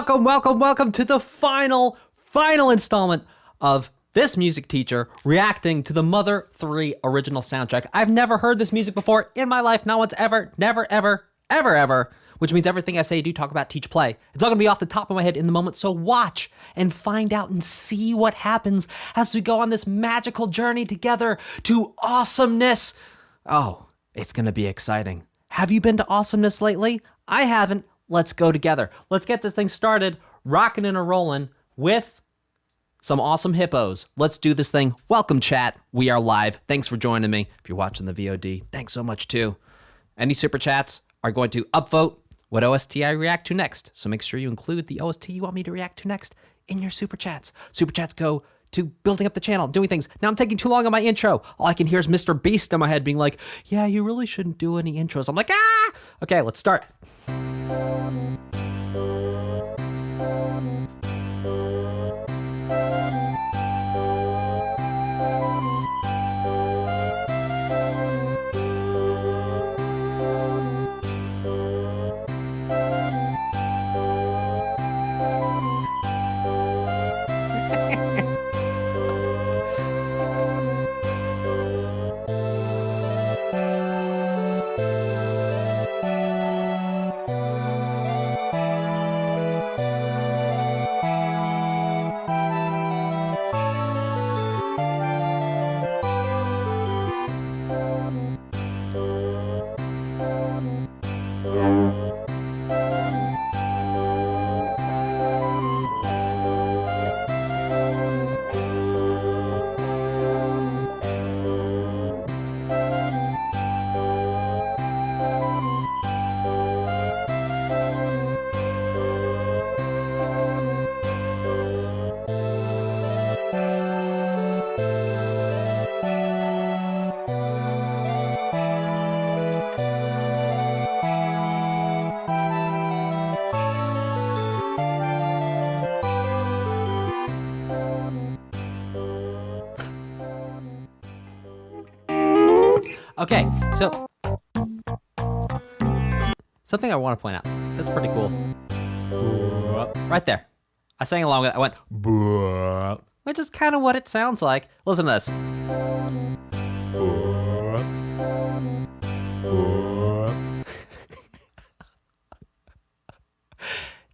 welcome to the final installment of this music teacher reacting to the Mother 3 original soundtrack. I've never heard this music before in my life. Not once ever, never, ever, which means everything I say, do, talk about, teach, play. It's all gonna be off the top of my head in the moment, so watch and find out and see what happens as we go on this magical journey together to awesomeness. Oh, it's gonna be exciting. Have you been to awesomeness lately? I haven't. Let's go together. Let's get this thing started, rocking and a-rolling with some awesome hippos. Let's do this thing. Welcome, chat. We are live. Thanks for joining me. If you're watching the VOD, thanks so much, too. Any super chats are going to upvote what OST I react to next. So make sure you include the OST you want me to react to next in your super chats. Super chats go to building up the channel, doing things. Now I'm taking too long on my intro. All I can hear is Mr. Beast in my head being like, yeah, you really shouldn't do any intros. I'm like, ah! Okay, let's start. Okay, so something I want to point out. That's pretty cool. Right there. I sang along with it. I went, which is kind of what it sounds like. Listen to this.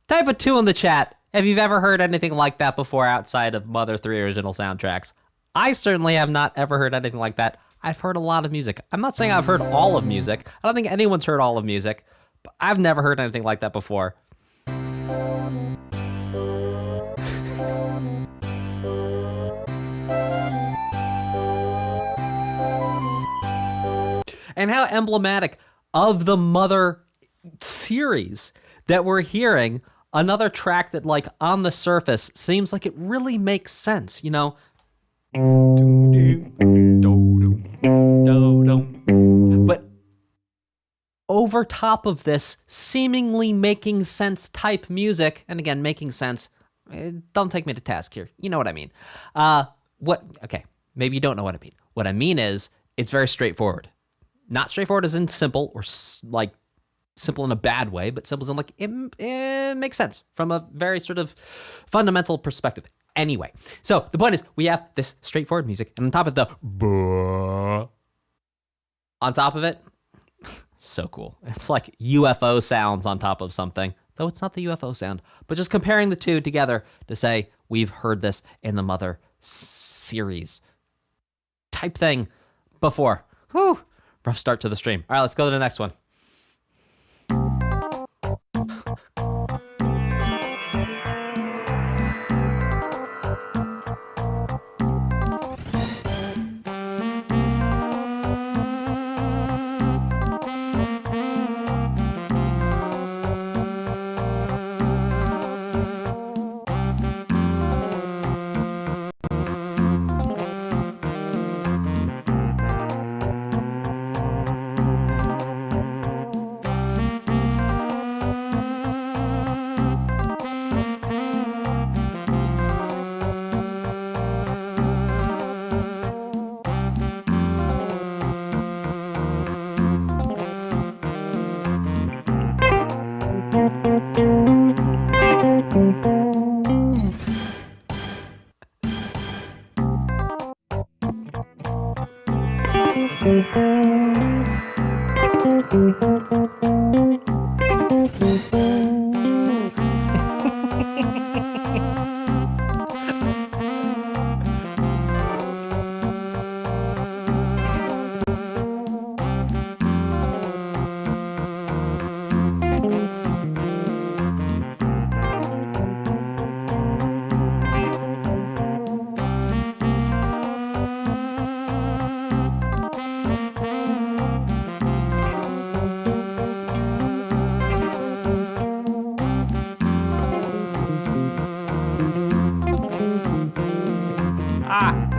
Type a 2 in the chat if you've ever heard anything like that before outside of Mother 3 original soundtracks. I certainly have not ever heard anything like that. I've heard a lot of music. I'm not saying I've heard all of music. I don't think anyone's heard all of music, but I've never heard anything like that before. And how emblematic of the Mother series that we're hearing another track that, like, on the surface seems like it really makes sense, you know? But over top of this seemingly making sense type music, and again, making sense, don't take me to task here. You know what I mean. Okay, maybe you don't know what I mean. What I mean is, it's very straightforward. Not straightforward as in simple, or like simple in a bad way, but simple as in like, it makes sense from a very sort of fundamental perspective. Anyway, so the point is, we have this straightforward music, and on top of the on top of it, so cool. It's like UFO sounds on top of something, though it's not the UFO sound, but just comparing the two together to say, we've heard this in the Mother series type thing before. Whew, rough start to the stream. All right, let's go to the next one.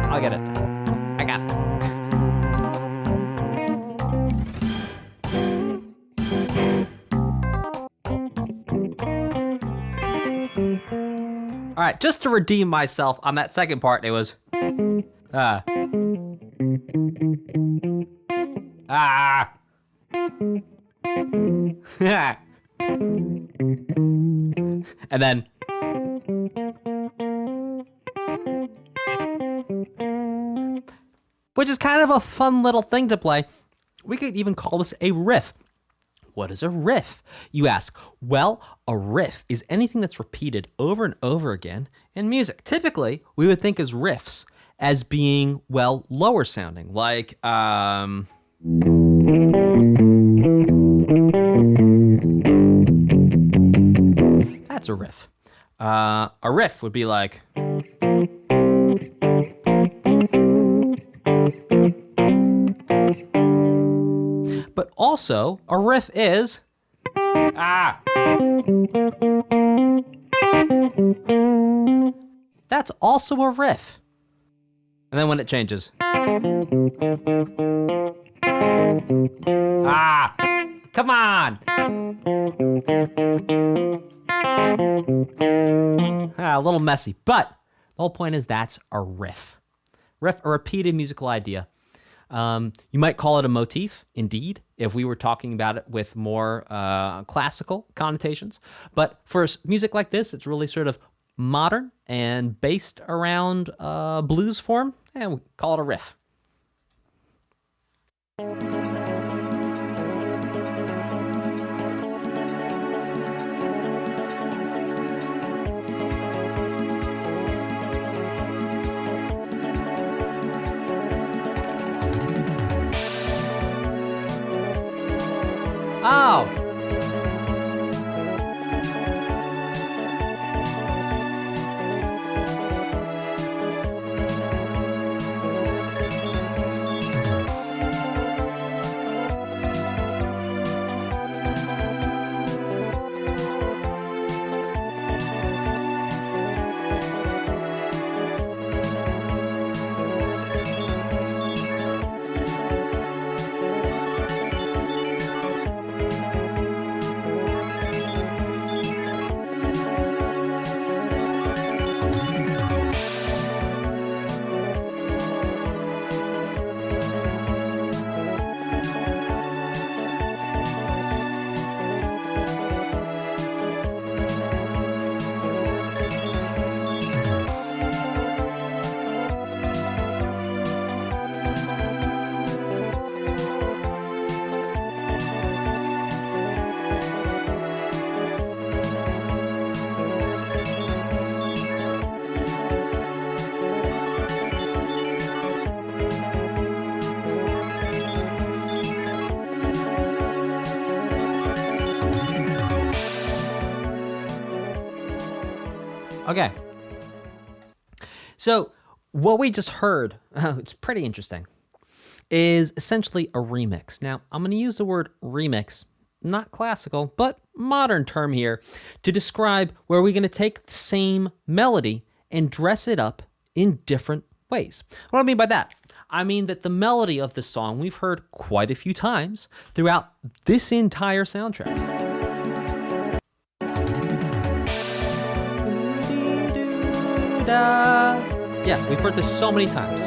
I'll get it. I got it. All right, just to redeem myself on that second part, it was and then which is kind of a fun little thing to play. We could even call this a riff. What is a riff, you ask? Well, a riff is anything that's repeated over and over again in music. Typically, we would think as riffs as being, well, lower sounding, like, that's a riff. A riff would be like, but also a riff is that's also a riff. And then when it changes, come on. A little messy, but the whole point is that's a riff. Riff, a repeated musical idea. You might call it a motif, indeed, if we were talking about it with more classical connotations. But for music like this, it's really sort of modern and based around blues form, and we call it a riff. Oh! Okay. So what we just heard, it's pretty interesting, is essentially a remix. Now, I'm going to use the word remix, not classical, but modern term here, to describe where we're going to take the same melody and dress it up in different ways. What do I mean by that? I mean that the melody of this song we've heard quite a few times throughout this entire soundtrack. Yeah, we've heard this so many times.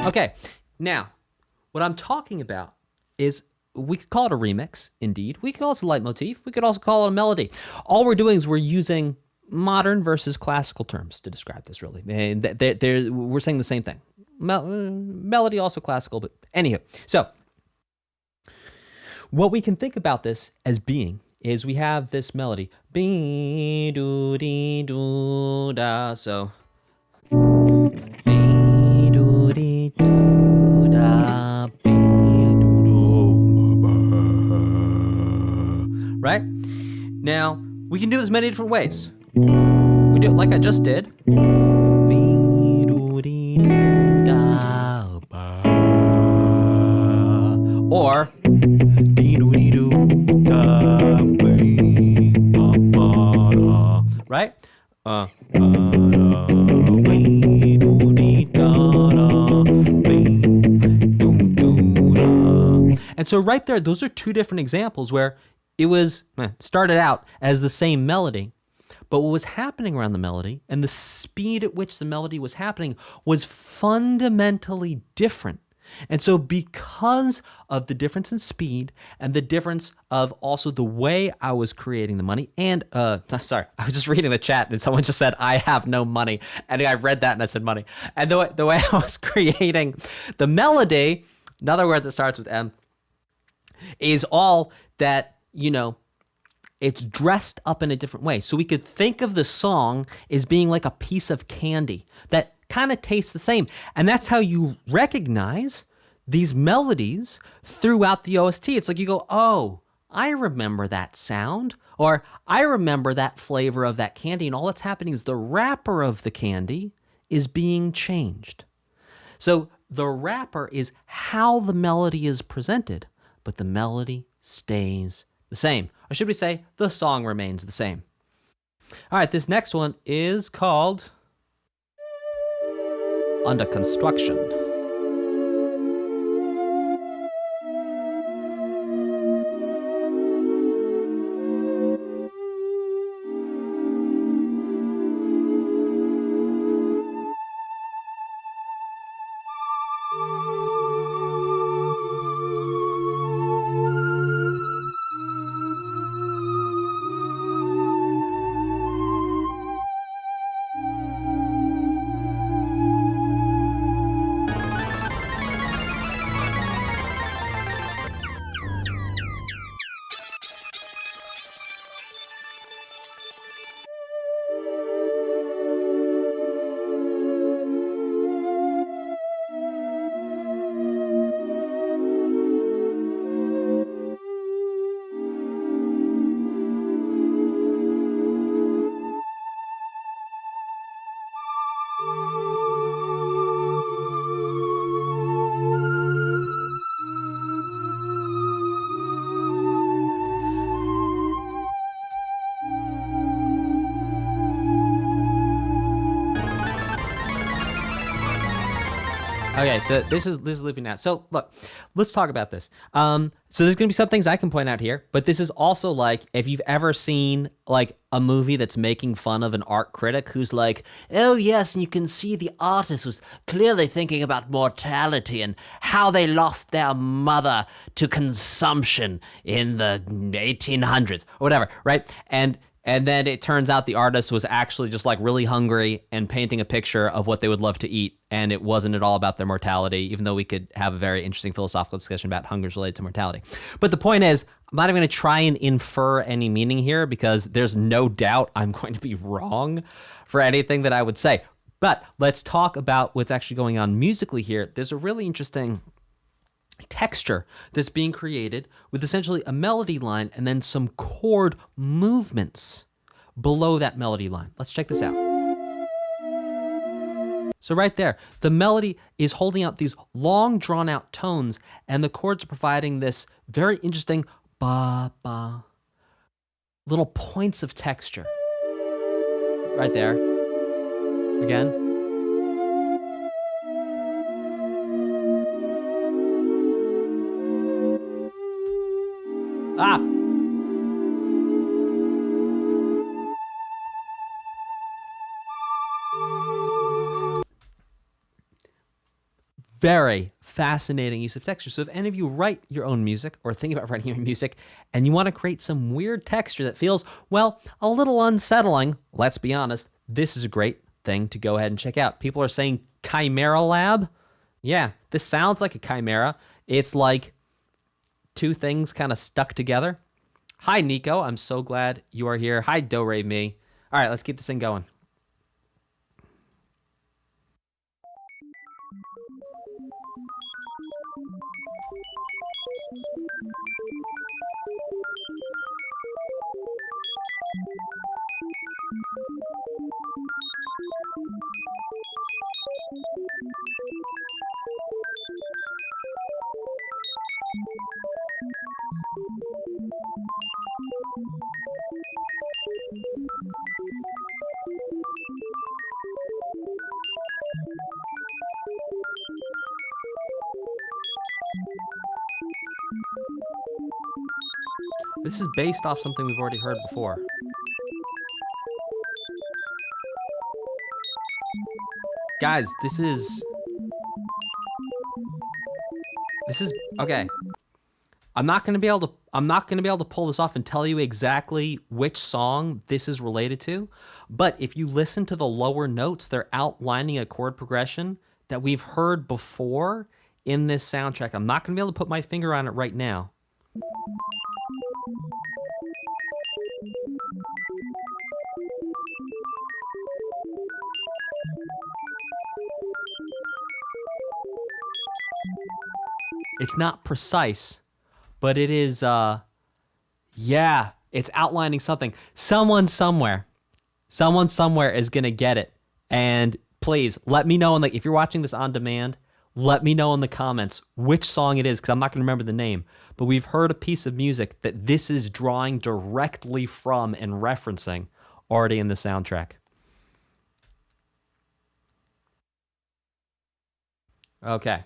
Okay, now, what I'm talking about is we could call it a remix, indeed. We could call it a leitmotif. We could also call it a melody. All we're doing is we're using modern versus classical terms to describe this, really. And we're saying the same thing. Melody, also classical, but anywho. So what we can think about this as being is we have this melody. Be do dee do da. So be do dee do da. Be do do ba. Right? Now, we can do this many different ways. We do it like I just did. Be do dee do da ba. Or right? And so right there, those are two different examples where it was started out as the same melody, but what was happening around the melody and the speed at which the melody was happening was fundamentally different. And so because of the difference in speed and the difference of also the way I was creating the money and, sorry, I was just reading the chat and someone just said, I have no money. And I read that and I said money. And the way I was creating the melody, another word that starts with M, is all that, it's dressed up in a different way. So we could think of the song as being like a piece of candy that kind of tastes the same. And that's how you recognize these melodies throughout the OST. It's like you go, oh, I remember that sound, or I remember that flavor of that candy. And all that's happening is the wrapper of the candy is being changed. So the wrapper is how the melody is presented, but the melody stays the same. Or should we say, the song remains the same. All right, this next one is called Under Construction. Okay, so this is looping now. So look, let's talk about this. So there's gonna be some things I can point out here, but this is also like if you've ever seen like a movie that's making fun of an art critic who's like, oh yes, and you can see the artist was clearly thinking about mortality and how they lost their mother to consumption in the 1800s or whatever, right? And then it turns out the artist was actually just like really hungry and painting a picture of what they would love to eat. And it wasn't at all about their mortality, even though we could have a very interesting philosophical discussion about hunger related to mortality. But the point is, I'm not even going to try and infer any meaning here because there's no doubt I'm going to be wrong for anything that I would say. But let's talk about what's actually going on musically here. There's a really interesting texture that's being created with essentially a melody line and then some chord movements below that melody line. Let's check this out. So right there, the melody is holding out these long drawn out tones and the chords are providing this very interesting ba ba little points of texture. Right there. Again. Ah! very fascinating use of texture. So if any of you write your own music or think about writing your own music and you want to create some weird texture that feels, well, a little unsettling, let's be honest, this is a great thing to go ahead and check out. People are saying Chimera Lab. Yeah, this sounds like a chimera. It's like two things kind of stuck together. Hi, Nico. I'm so glad you are here. Hi, Do-Re-Mi. All right, let's keep this thing going. This is based off something we've already heard before. Guys, this is okay. I'm not going to be able to pull this off and tell you exactly which song this is related to, but if you listen to the lower notes, they're outlining a chord progression that we've heard before in this soundtrack. I'm not going to be able to put my finger on it right now. It's not precise, but it is, yeah, it's outlining something. Someone somewhere is going to get it. And please let me know if you're watching this on demand, let me know in the comments which song it is, because I'm not going to remember the name. But we've heard a piece of music that this is drawing directly from and referencing already in the soundtrack. Okay.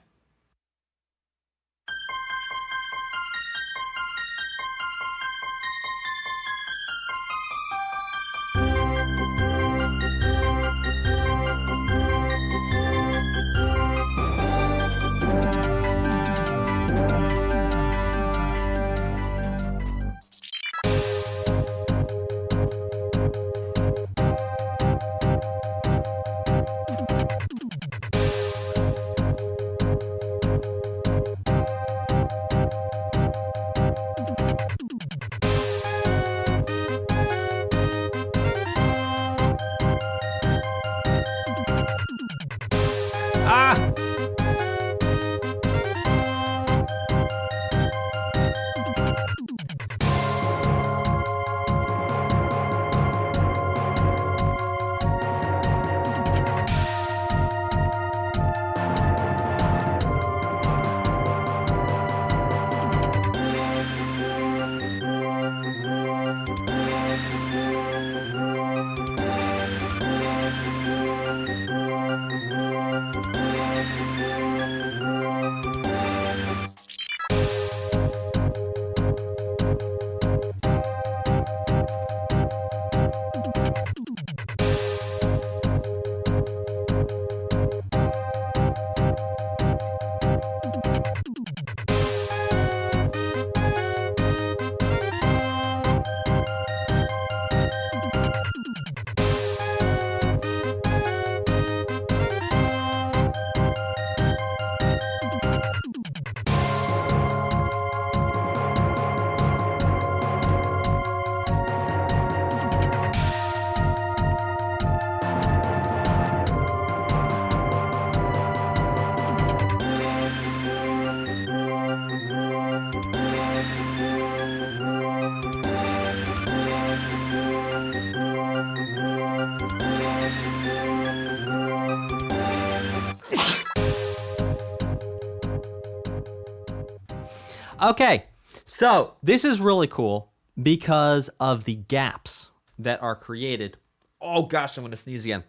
Okay, so this is really cool because of the gaps that are created. Oh gosh, I'm going to sneeze again.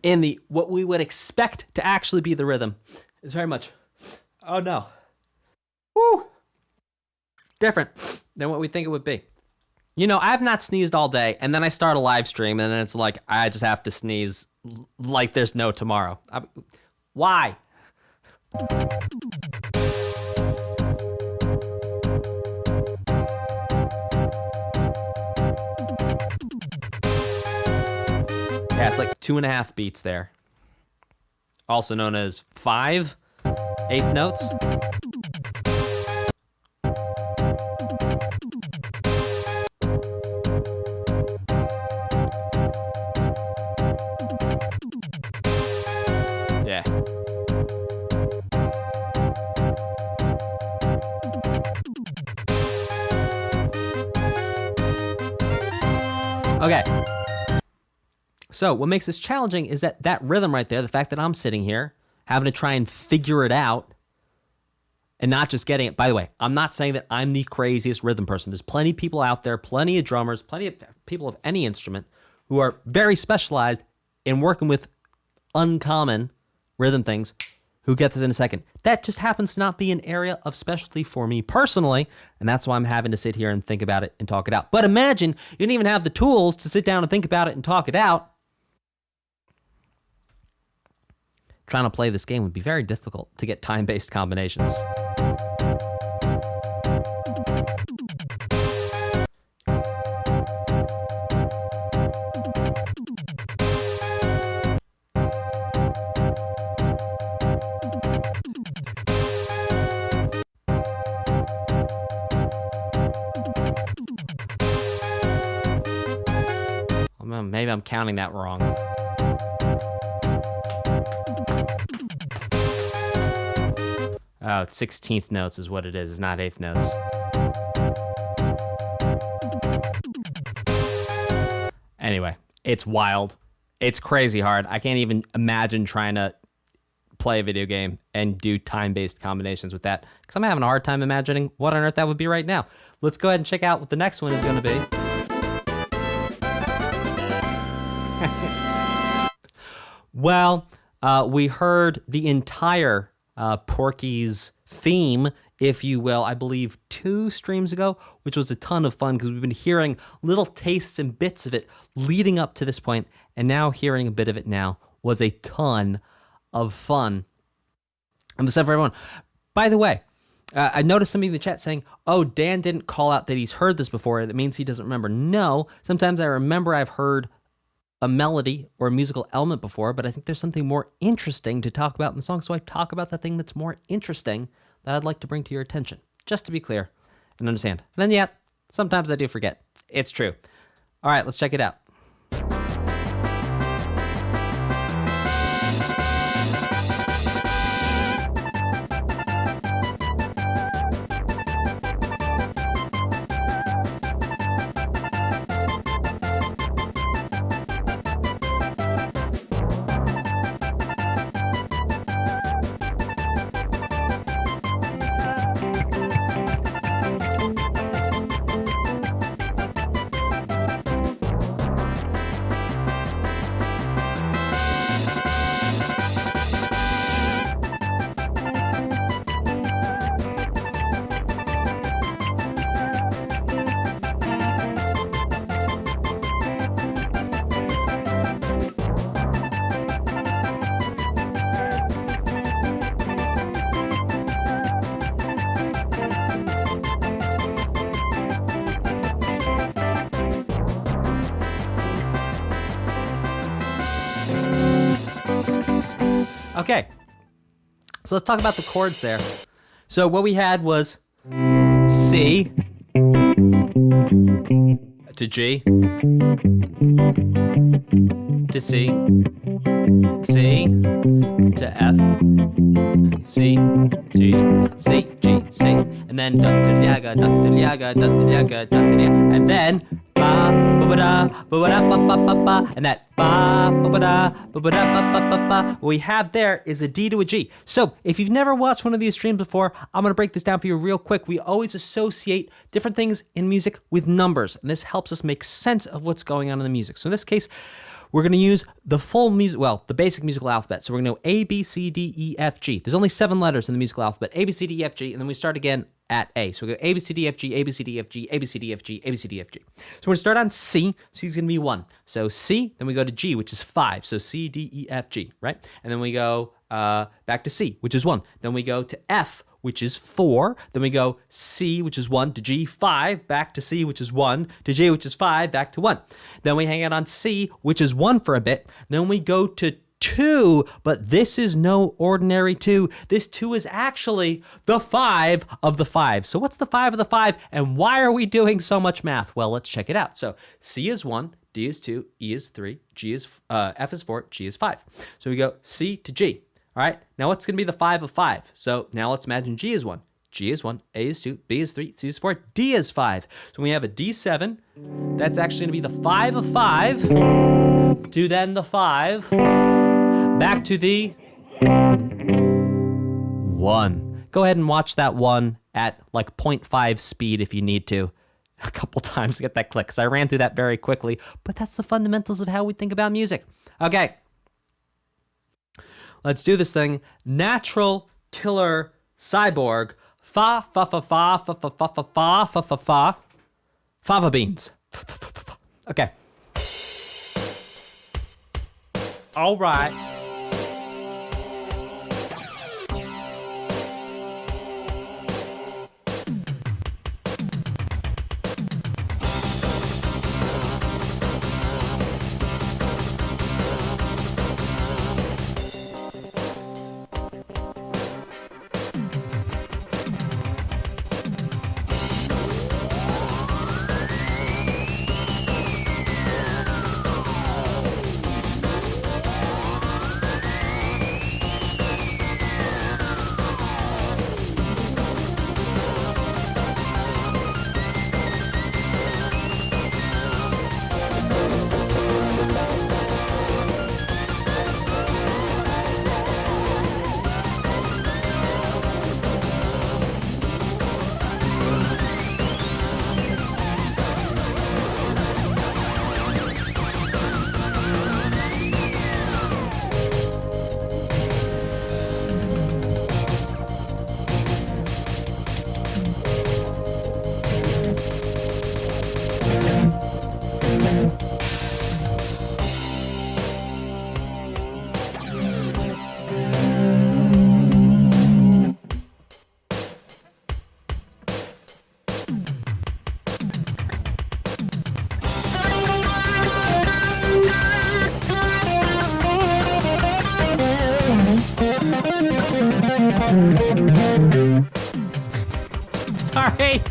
In the what we would expect to actually be the rhythm is very much, oh no, woo, different than what we think it would be. You know, I've not sneezed all day, and then I start a live stream, and then it's like I just have to sneeze like there's no tomorrow. Why? Yeah, it's like 2.5 beats there. Also known as 5/8 notes. Yeah. Okay. So what makes this challenging is that rhythm right there, the fact that I'm sitting here having to try and figure it out and not just getting it. By the way, I'm not saying that I'm the craziest rhythm person. There's plenty of people out there, plenty of drummers, plenty of people of any instrument who are very specialized in working with uncommon rhythm things who get this in a second. That just happens to not be an area of specialty for me personally, and that's why I'm having to sit here and think about it and talk it out. But imagine you didn't even have the tools to sit down and think about it and talk it out. Trying to play this game would be very difficult to get time-based combinations. Maybe I'm counting that wrong. Oh, it's 16th notes is what it is. It's not 8th notes. Anyway, it's wild. It's crazy hard. I can't even imagine trying to play a video game and do time-based combinations with that, because I'm having a hard time imagining what on earth that would be right now. Let's go ahead and check out what the next one is going to be. Well, we heard the entire Porky's theme, if you will, I believe 2 streams ago, which was a ton of fun because we've been hearing little tastes and bits of it leading up to this point, and now hearing a bit of it now was a ton of fun. And this for everyone. By the way, I noticed somebody in the chat saying, oh, Dan didn't call out that he's heard this before. That means he doesn't remember. No, sometimes I remember I've heard a melody or a musical element before, but I think there's something more interesting to talk about in the song, so I talk about the thing that's more interesting that I'd like to bring to your attention, just to be clear and understand. And then, yeah, sometimes I do forget. It's true. All right, let's check it out. Okay, so let's talk about the chords there. So what we had was C to G to C, C to F, C, G, C, G, C, and then da-da-yaga, da-da-yaga, da-da-yaga, da-da-yaga, and then ba ba da ba ba ba ba ba ba, and that ba ba da ba ba da ba ba ba ba. What we have there is a D to a G. So if you've never watched one of these streams before, I'm gonna break this down for you real quick. We always associate different things in music with numbers, and this helps us make sense of what's going on in the music. So in this case, we're going to use the full music, well, the basic musical alphabet. So we're going to go A, B, C, D, E, F, G. There's only 7 letters in the musical alphabet. A, B, C, D, E, F, G, and then we start again at A. So we go A, B, C, D, F, G, A, B, C, D, F, G, A, B, C, D, F, G, A, B, C, D, F, G. So we're going to start on C. C is going to be 1. So C, then we go to G, which is 5. So C, D, E, F, G, right? And then we go back to C, which is 1. Then we go to F, which is 4. Then we go C, which is 1, to G, 5, back to C, which is 1, to G, which is 5, back to 1. Then we hang out on C, which is 1 for a bit. Then we go to 2, but this is no ordinary 2. This 2 is actually the 5 of the 5. So what's the 5 of the 5, and why are we doing so much math? Well, let's check it out. So C is 1, D is 2, E is 3, F is 4, G is 5. So we go C to G. All right, now what's going to be the 5 of 5? So now let's imagine G is 1, G is 1, A is 2, B is 3, C is 4, D is 5. So we have a D7. That's actually going to be the 5 of 5 to then the 5 back to the 1. Go ahead and watch that 1 at like 0.5 speed if you need to a couple times to get that click, because I ran through that very quickly, but that's the fundamentals of how we think about music. Okay. Let's do this thing. Natural Killer Cyborg. Fa, fa, fa, fa, fa, fa, fa, fa, fa, fa, fa, fa. Fava beans. Okay. All right. Sorry.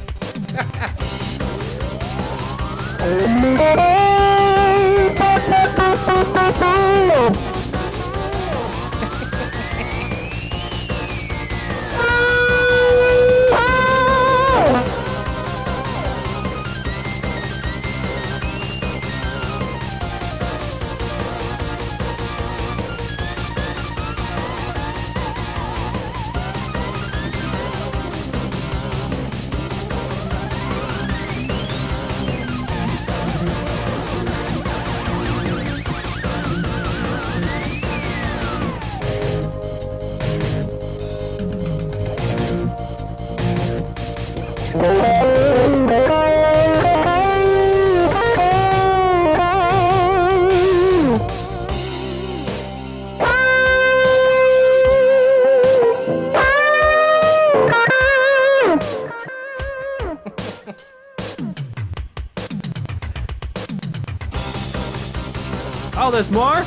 Oh, there's more?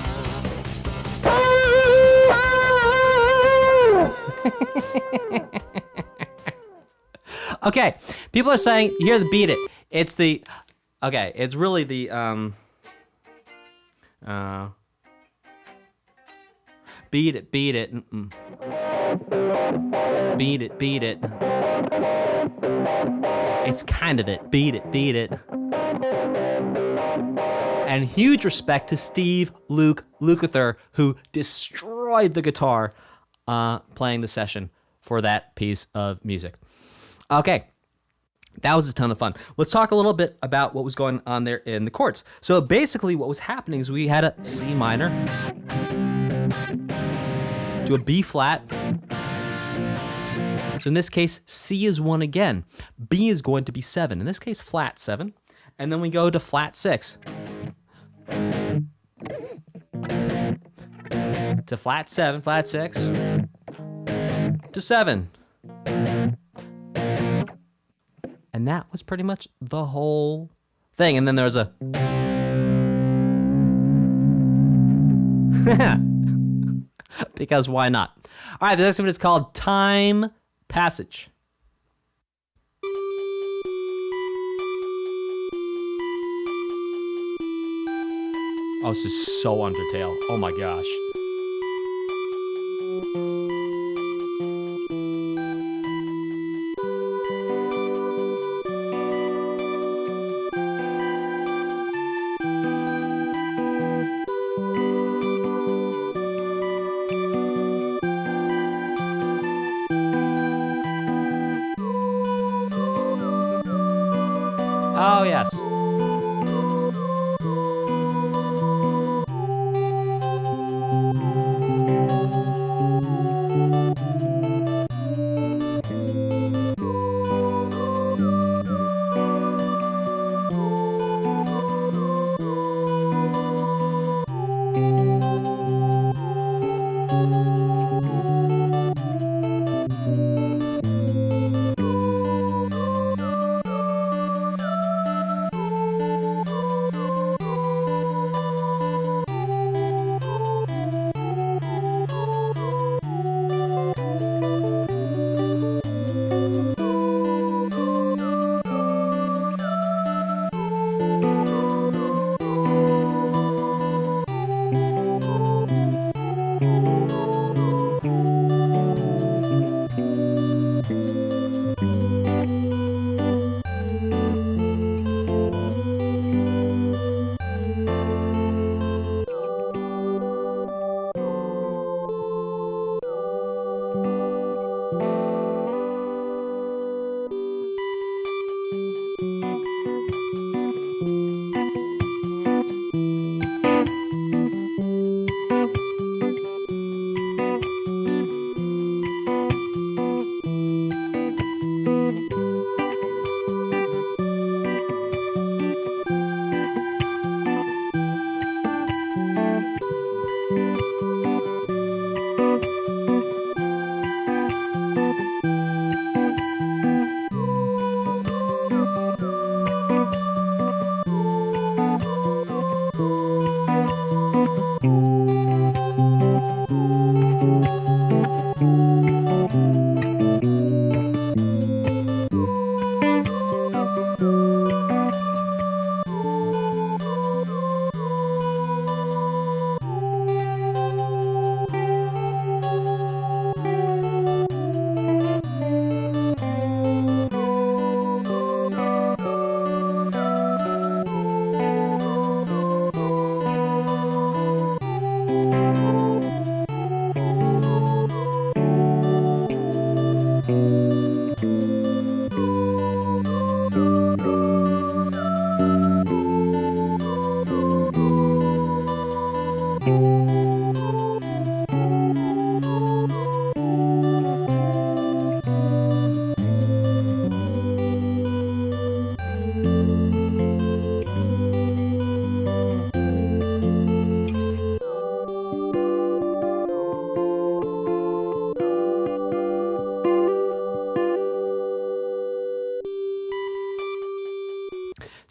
Okay, people are saying, you hear the beat it. It's the, okay, it's really the, beat it, beat it. Beat it, beat it. It's kind of it. Beat it, beat it. And huge respect to Steve Luke Lukather, who destroyed the guitar playing the session for that piece of music. Okay, that was a ton of fun. Let's talk a little bit about what was going on there in the chords. So basically what was happening is we had a C minor to a B flat. So in this case, C is 1 again. B is going to be 7. In this case, flat 7. And then we go to flat 6. to flat 7, flat 6, to 7. And that was pretty much the whole thing. And then there was a... because why not? All right, the next one is called Time Passage. Oh, this is so Undertale. Oh my gosh. Oh, yes.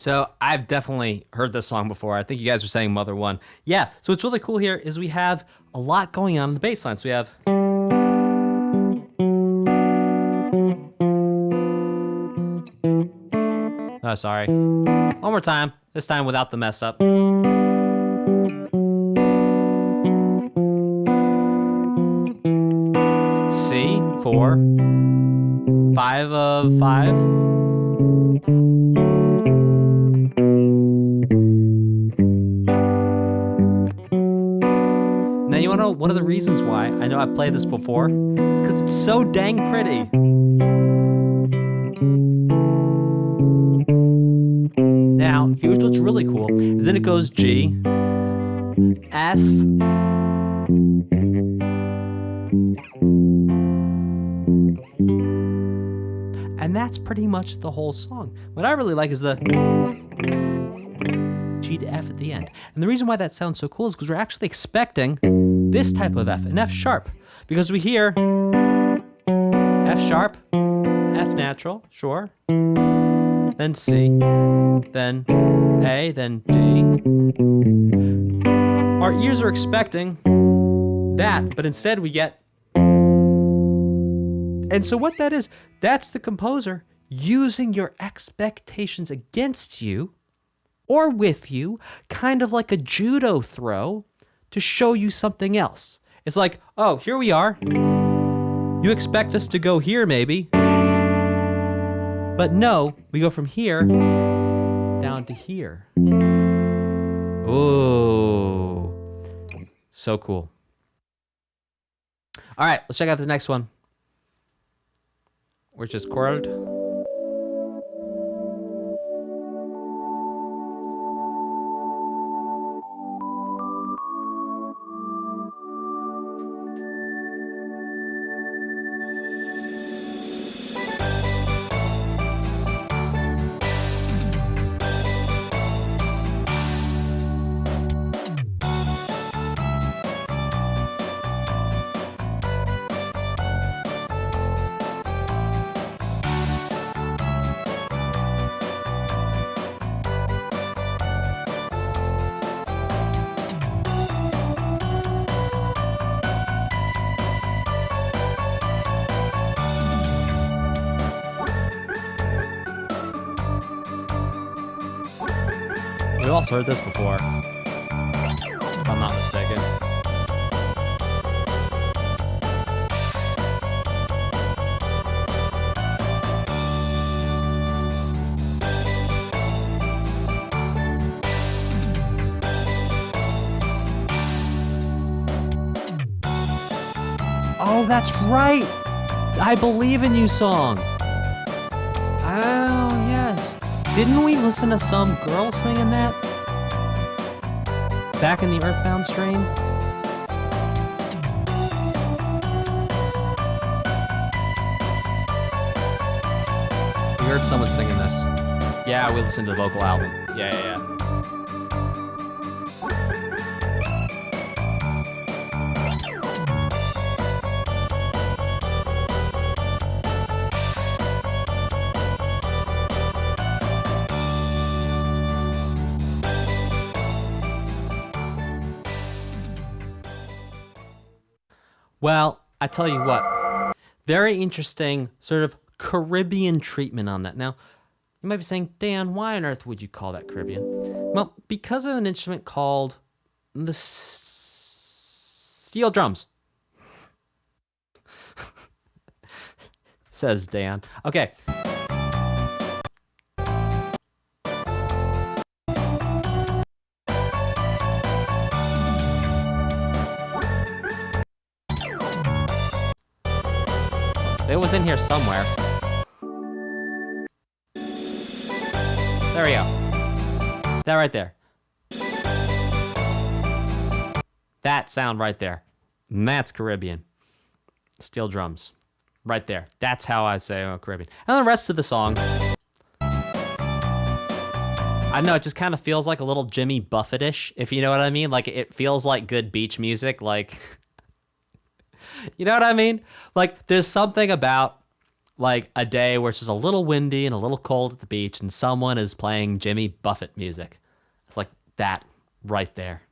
So I've definitely heard this song before. I think you guys were saying Mother One. Yeah, so what's really cool here is we have a lot going on in the bass line. So we have... Oh, sorry. One more time. This time without the mess up. C, 4, 5 of 5. Now, you want to know one of the reasons why? I know I've played this before. Because it's so dang pretty. Now, here's what's really cool. Is then it goes G, F, and that's pretty much the whole song. What I really like is the G to F at the end. And the reason why that sounds so cool is because we're actually expecting this type of F, an F sharp, because we hear F sharp, F natural, sure, then C, then A, then D. Our ears are expecting that, but instead we get... And so what that is, that's the composer using your expectations against you or with you, kind of like a judo throw, to show you something else. It's like, oh, here we are. You expect us to go here, maybe. But no, we go from here down to here. Ooh. So cool. All right, let's check out the next one, which is chorded. We've also heard this before, if I'm not mistaken. Oh, that's right! I Believe in You song. Oh, yes. Didn't we listen to some girl singing that back in the Earthbound stream? We heard someone singing this. Yeah, we listened to the vocal album. Yeah. Well, I tell you what, very interesting sort of Caribbean treatment on that. Now, you might be saying, Dan, why on earth would you call that Caribbean? Well, because of an instrument called the steel drums. Says Dan. Okay. It was in here somewhere. There we go. That right there. That sound right there. And that's Caribbean. Steel drums. Right there. That's how I say Caribbean. And the rest of the song, I know, it just kind of feels like a little Jimmy Buffett-ish, if you know what I mean. Like, it feels like good beach music, like... You know what I mean? Like, there's something about, like, a day where it's just a little windy and a little cold at the beach and someone is playing Jimmy Buffett music. It's like that right there.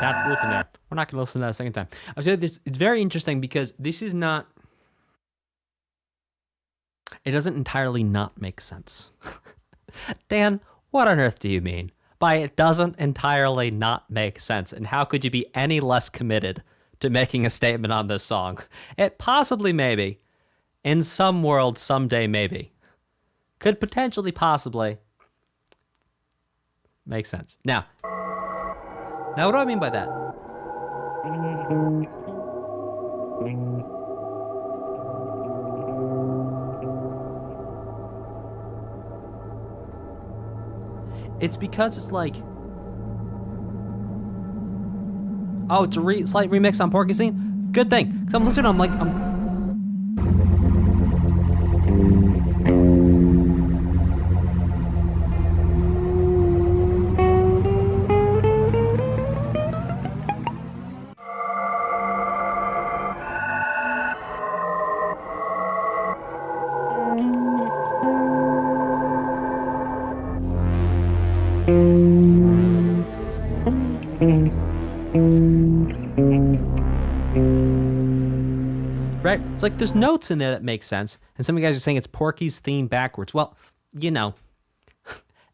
that's looping there. We're not going to listen to that a second time. I was saying this. It's very interesting because this is not. It doesn't entirely not make sense. Dan, what on earth do you mean by it doesn't entirely not make sense? And how could you be any less committed to making a statement on this song? It possibly, maybe, in some world, someday, maybe, could potentially, possibly make sense. Now, what do I mean by that? It's because it's like, oh, it's a slight remix on Porky scene. Good thing, because I'm listening. I'm like, right? It's like there's notes in there that make sense, and some of you guys are saying it's Porky's theme backwards. Well, you know,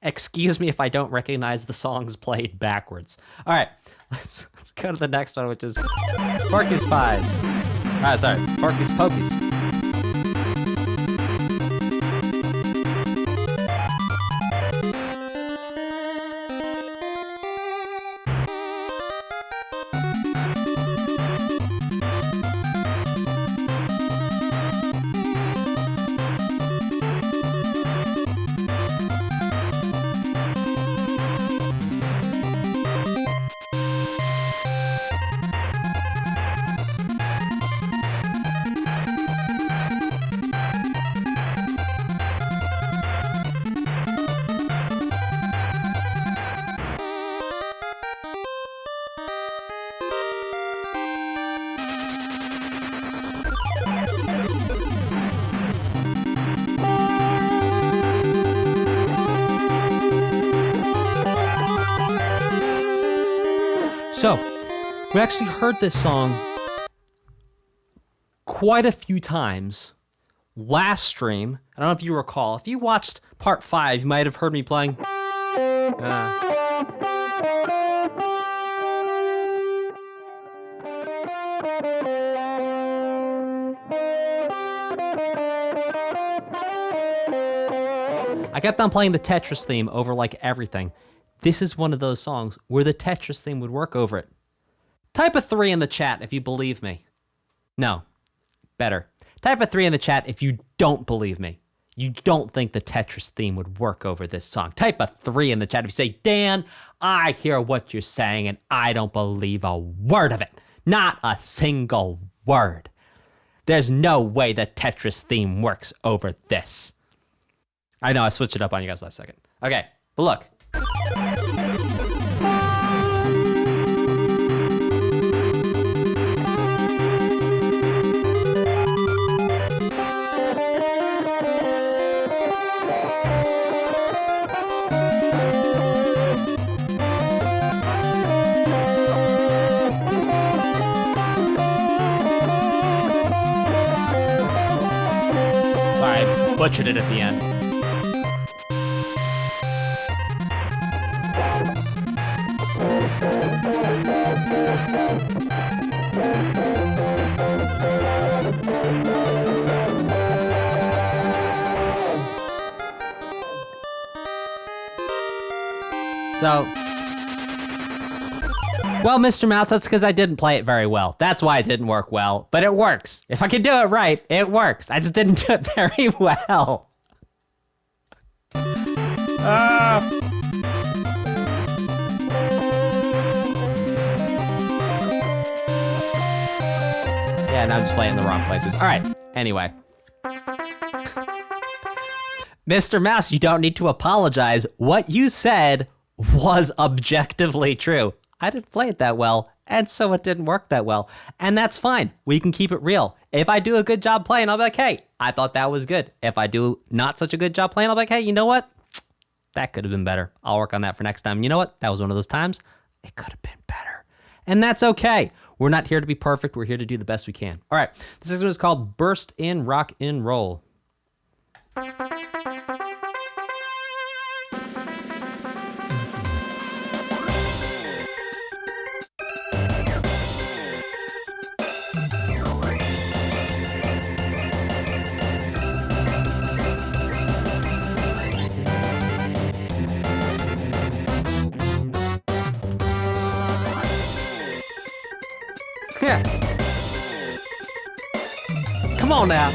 excuse me if I don't recognize the songs played backwards. All right, let's go to the next one, which is Porky's Pies. Sorry, Porky's Pokies. So, we actually heard this song quite a few times last stream. I don't know if you recall. If you watched part 5, you might have heard me playing. I kept on playing the Tetris theme over like everything. This is one of those songs where the Tetris theme would work over it. Type a 3 in the chat if you believe me. No, better. Type a 3 in the chat if you don't believe me. You don't think the Tetris theme would work over this song. Type a 3 in the chat if you say, Dan, I hear what you're saying and I don't believe a word of it. Not a single word. There's no way the Tetris theme works over this. I know, I switched it up on you guys last second. Okay, but look. Sorry, I butchered it at the end. So, well, Mr. Mouse, that's because I didn't play it very well. That's why it didn't work well, but it works. If I can do it right, it works. I just didn't do it very well. Yeah, now I'm just playing in the wrong places. All right, anyway. Mr. Mouse, you don't need to apologize. What you said was objectively true. I didn't play it that well, and so it didn't work that well. And that's fine. We can keep it real. If I do a good job playing, I'll be like, hey, I thought that was good. If I do not such a good job playing, I'll be like, hey, you know what? That could have been better. I'll work on that for next time. You know what? That was one of those times. It could have been better. And that's okay. We're not here to be perfect. We're here to do the best we can. All right. This next one is called Burst in Rock and Roll. Yeah. Come on now.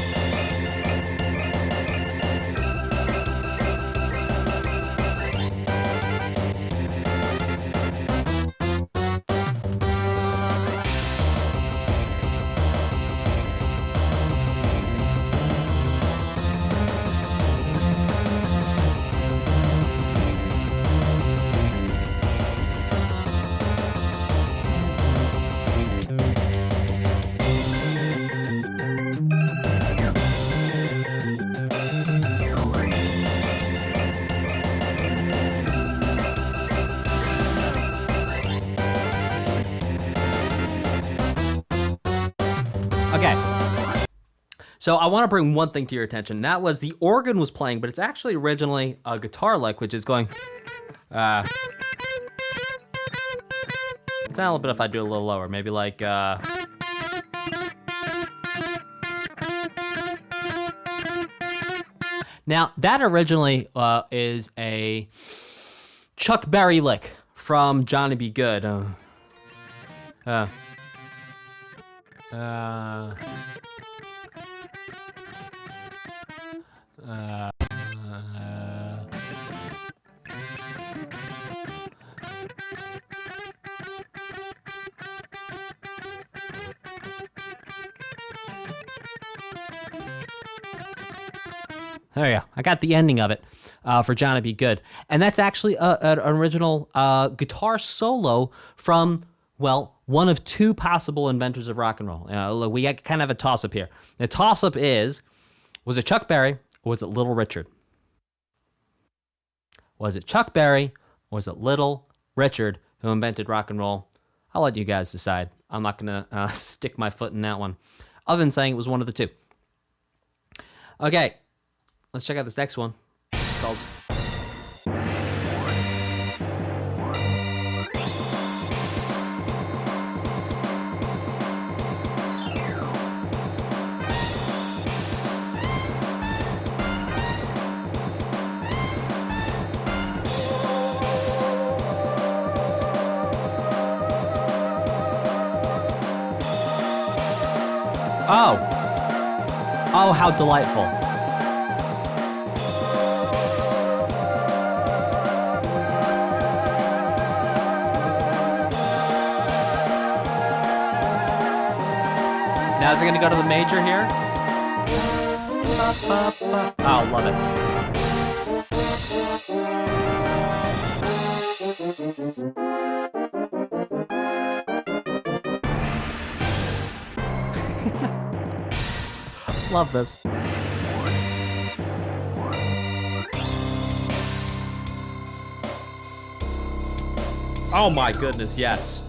Okay. So I want to bring one thing to your attention. That was the organ was playing, but it's actually originally a guitar lick, which is going. It's not a little bit if I do it a little lower, maybe like. Now that originally is a Chuck Berry lick from Johnny Be Good. There you go. I got the ending of it for Johnny Be Good. And that's actually an original guitar solo from, well, one of two possible inventors of rock and roll. We got kind of a toss-up here. The toss-up is, was it Chuck Berry or was it Little Richard? Was it Chuck Berry or was it Little Richard who invented rock and roll? I'll let you guys decide. I'm not going to stick my foot in that one, other than saying it was one of the two. Okay. Let's check out this next one. It's called... Oh. Oh, how delightful. Now is it going to go to the major here? Oh, love it. Love this. Oh my goodness, yes.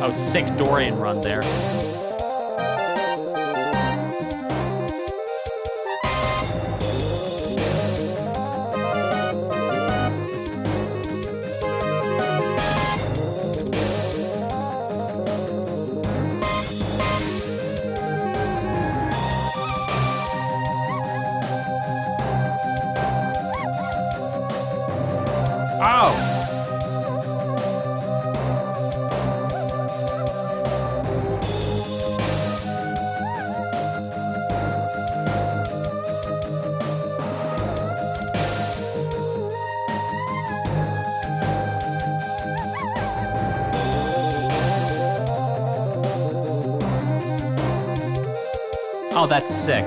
Oh, sick Dorian run there. Oh! Oh, that's sick.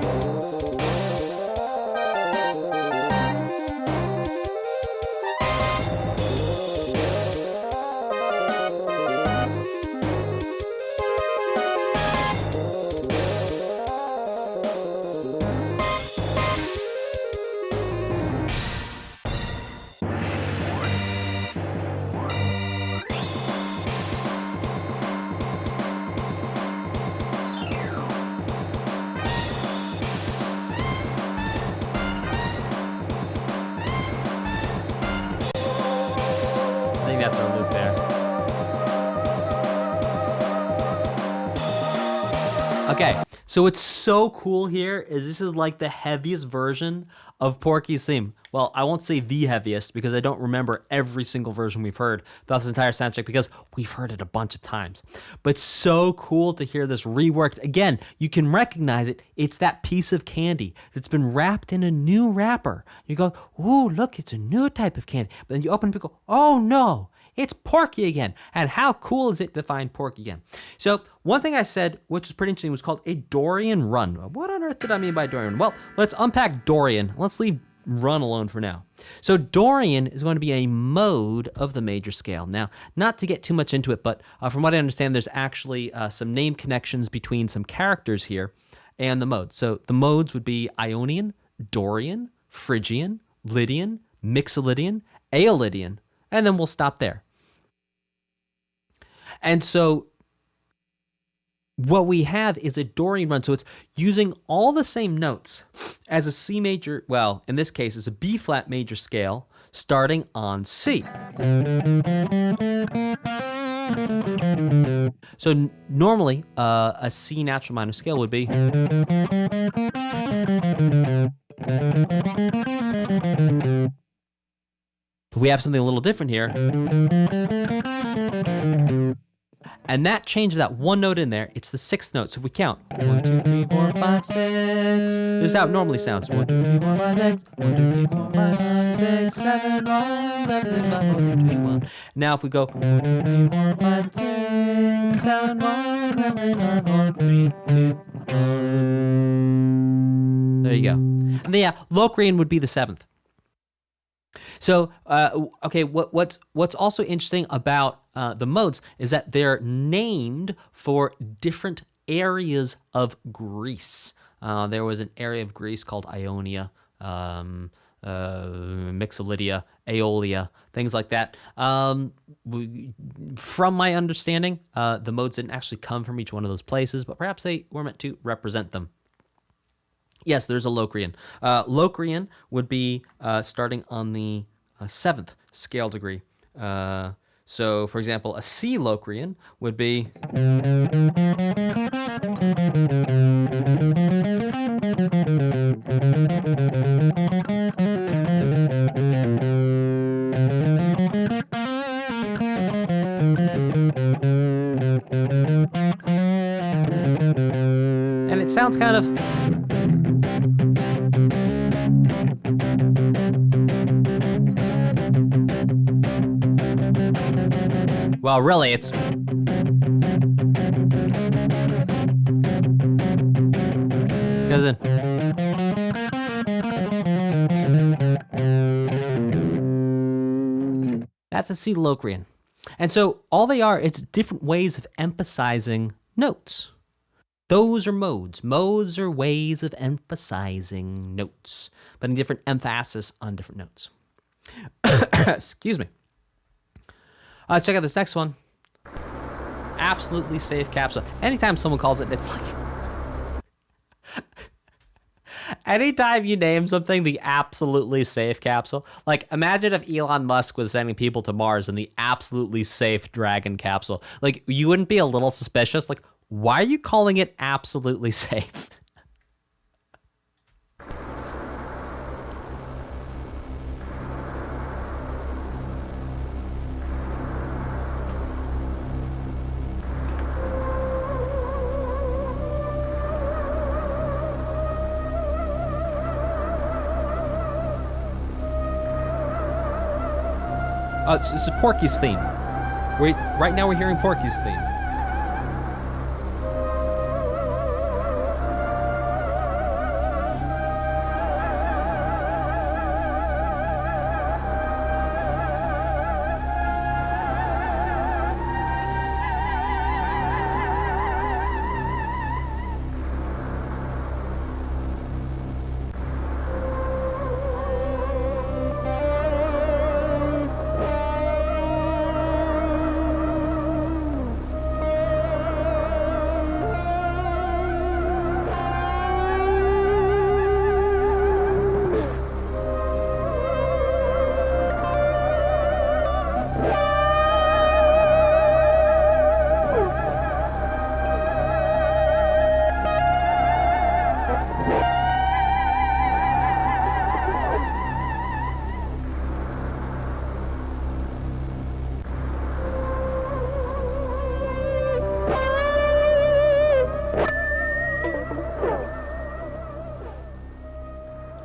That's our loop there. Okay, so what's so cool here is this is like the heaviest version of Porky's theme. Well, I won't say the heaviest because I don't remember every single version we've heard throughout this entire soundtrack because we've heard it a bunch of times. But so cool to hear this reworked. Again, you can recognize it. It's that piece of candy that's been wrapped in a new wrapper. You go, ooh, look, it's a new type of candy. But then you open it and go, oh no, it's Porky again. And how cool is it to find Porky again? So one thing I said, which was pretty interesting, was called a Dorian run. What on earth did I mean by Dorian? Well, let's unpack Dorian. Let's leave run alone for now. So Dorian is going to be a mode of the major scale. Now, not to get too much into it, but from what I understand, there's actually some name connections between some characters here and the modes. So the modes would be Ionian, Dorian, Phrygian, Lydian, Mixolydian, Aeolidian, and then we'll stop there. And so what we have is a Dorian run. So it's using all the same notes as a C major, well, in this case, it's a B flat major scale starting on C. So normally a C natural minor scale would be. We have something a little different here. And that changes that one note in there. It's the sixth note. So if we count 1, 2, 3, 4, 5, 6. This is how it normally sounds. 1, 2, 3, 4, 5, 6. 1, 2, 3, 4, 5, 6, 7, 1, 7, 6, 5, 4, 3, 2, 1. Now if we go 1, 2, 3, 4, 5, 6, 7, 1, 7, 6, 5, 4, 3, 2, 1. There you go. And then, yeah, Locrian would be the seventh. So, okay, what's also interesting about the modes is that they're named for different areas of Greece. There was an area of Greece called Ionia, Mixolydia, Aeolia, things like that. From my understanding, the modes didn't actually come from each one of those places, but perhaps they were meant to represent them. Yes, there's a Locrian. Locrian would be starting on the seventh scale degree. So, for example, a C Locrian would be. And it sounds kind of. Well, really, it's. Cousin. That's a C Locrian. And so all they are, it's different ways of emphasizing notes. Those are modes. Modes are ways of emphasizing notes, putting different emphasis on different notes. Excuse me. Check out this next one. Absolutely Safe Capsule. Anytime someone calls it, it's like. Anytime you name something the absolutely safe capsule, like imagine if Elon Musk was sending people to Mars in the absolutely safe Dragon capsule. Like, you wouldn't be a little suspicious? Like, why are you calling it absolutely safe? This is Porky's theme. Right now we're hearing Porky's theme.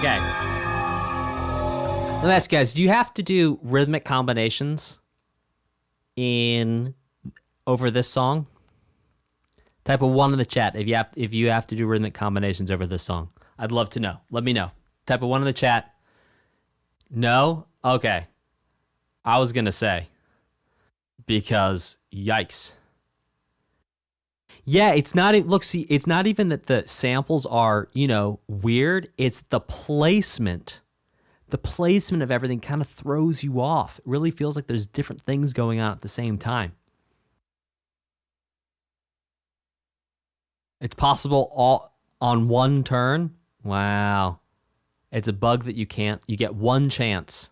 Okay. Let me ask you guys, do you have to do rhythmic combinations over this song? Type a 1 in the chat if you have to do rhythmic combinations over this song. I'd love to know. Let me know. Type a 1 in the chat. No? Okay. I was gonna say, because yikes. Yeah, it's not. Look, see, it's not even that the samples are, weird. It's the placement. The placement of everything kind of throws you off. It really feels like there's different things going on at the same time. It's possible all on one turn. Wow. It's a bug that you get one chance.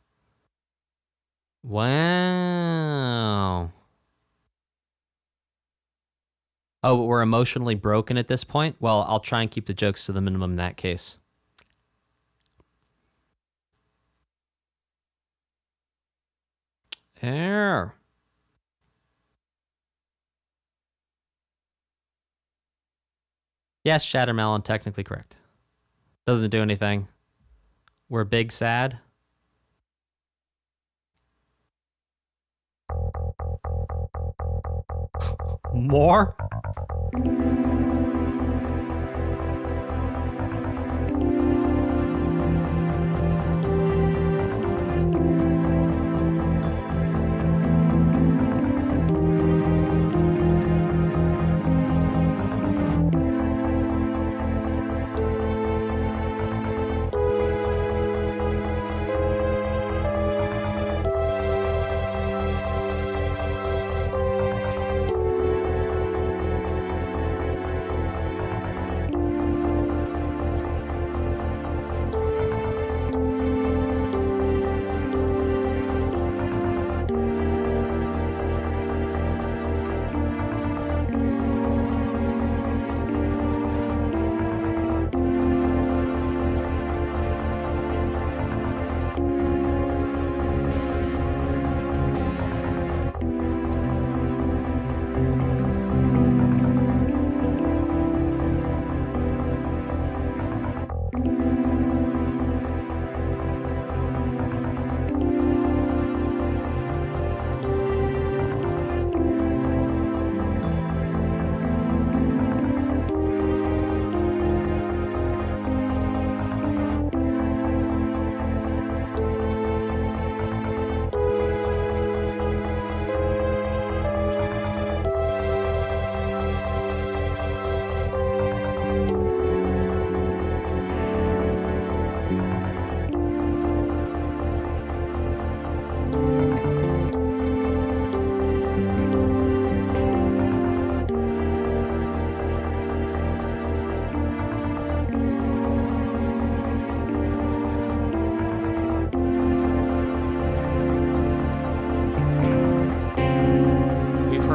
Wow. Oh, but we're emotionally broken at this point? Well, I'll try and keep the jokes to the minimum in that case. There. Yes, Shattermelon, technically correct. Doesn't do anything. We're big sad. More?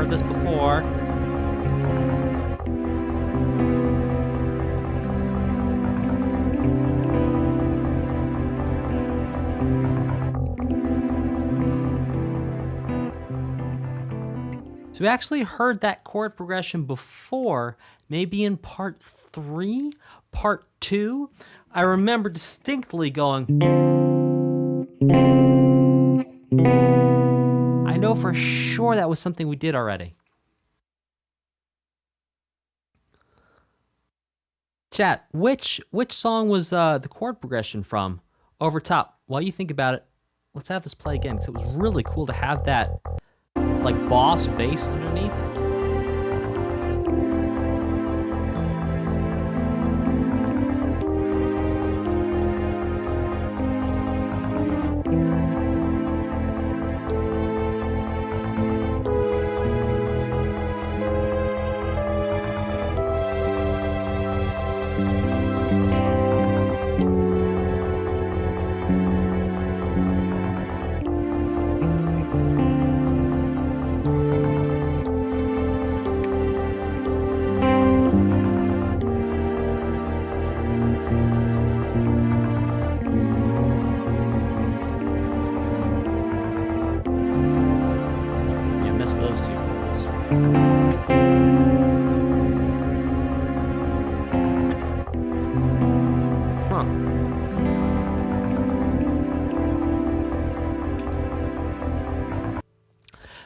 This before. So we actually heard that chord progression before, maybe in part 3, part 2. I remember distinctly going, I know for sure that was something we did already. Chat, which song was the chord progression from? Over top. While you think about it, let's have this play again, because it was really cool to have that like boss bass underneath.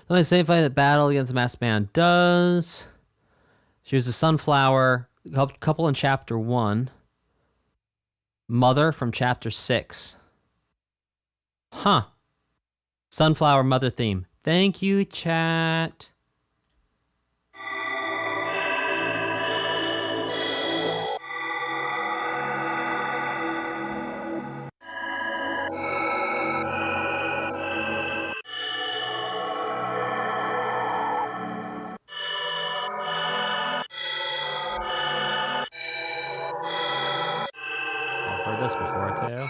The same fight that battle against the masked man does. She was a sunflower couple in chapter 1. Mother from chapter 6. Huh. Sunflower mother theme. Thank you, chat. I've heard this before too.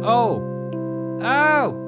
Oh! Oh!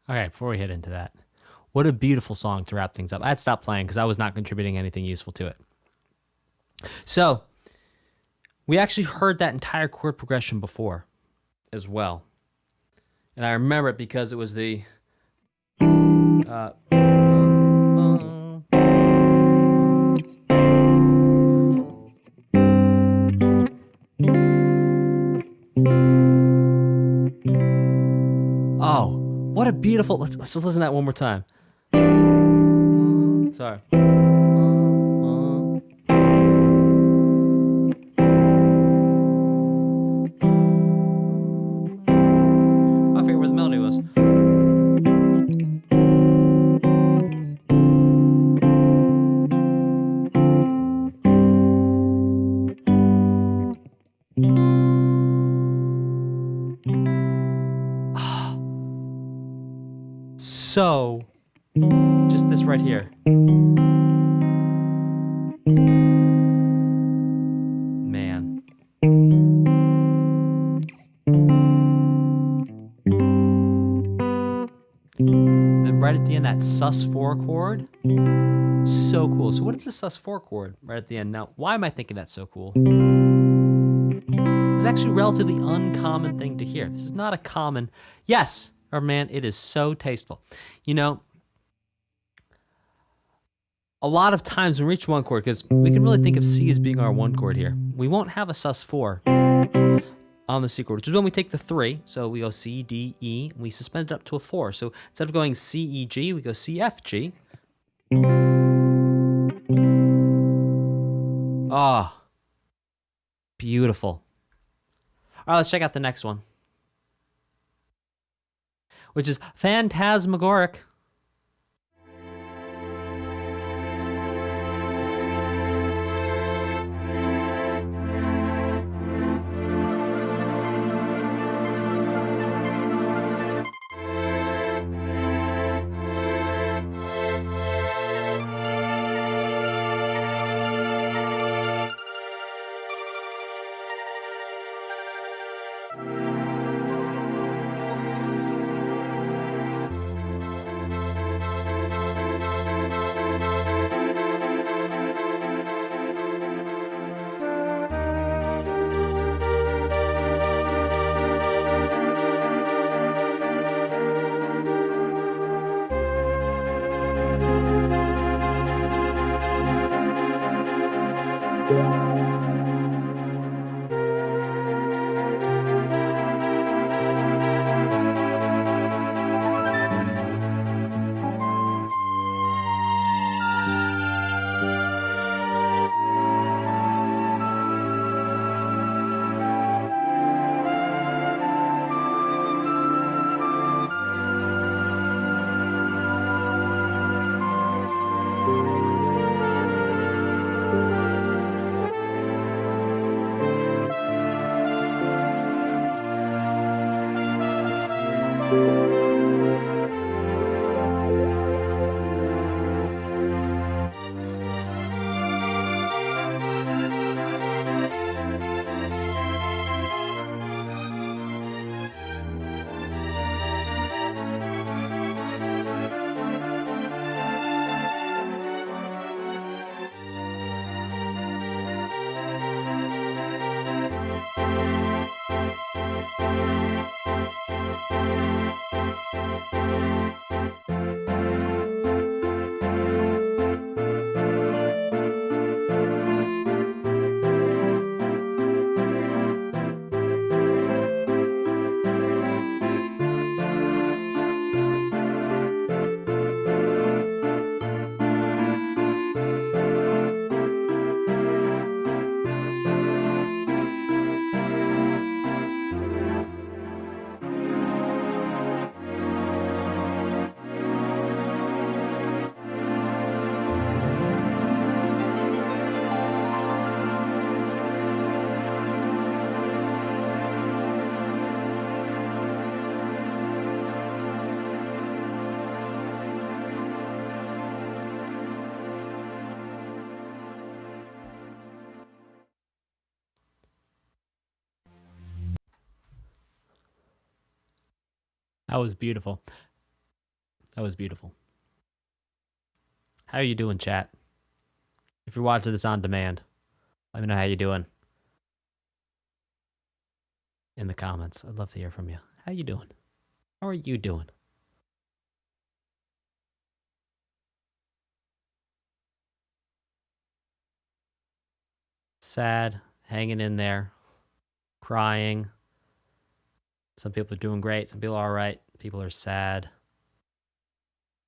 Okay, before we hit into that, what a beautiful song to wrap things up. I had stopped playing because I was not contributing anything useful to it. So, we actually heard that entire chord progression before as well. And I remember it because it was the... Oh, what a beautiful... Let's just listen to that one more time. Sorry. I forget where the melody was. So, just this right here. Man. Then right at the end, that sus4 chord. So cool. So what is the sus4 chord right at the end? Now, why am I thinking that's so cool? It's actually a relatively uncommon thing to hear. This is not a common... Yes, or man, it is so tasteful. You know, a lot of times when we reach one chord, because we can really think of C as being our one chord here, we won't have a sus4 on the C chord, which is when we take the 3. So we go C, D, E, and we suspend it up to a 4. So instead of going C, E, G, we go C, F, G. Ah, beautiful. All right, let's check out the next one, which is Phantasmagoric. That was beautiful. That was beautiful. How are you doing, chat? If you're watching this on demand, let me know how you're doing in the comments. I'd love to hear from you. How you doing? How are you doing? Sad, hanging in there, crying. Some people are doing great. Some people are all right. People are sad.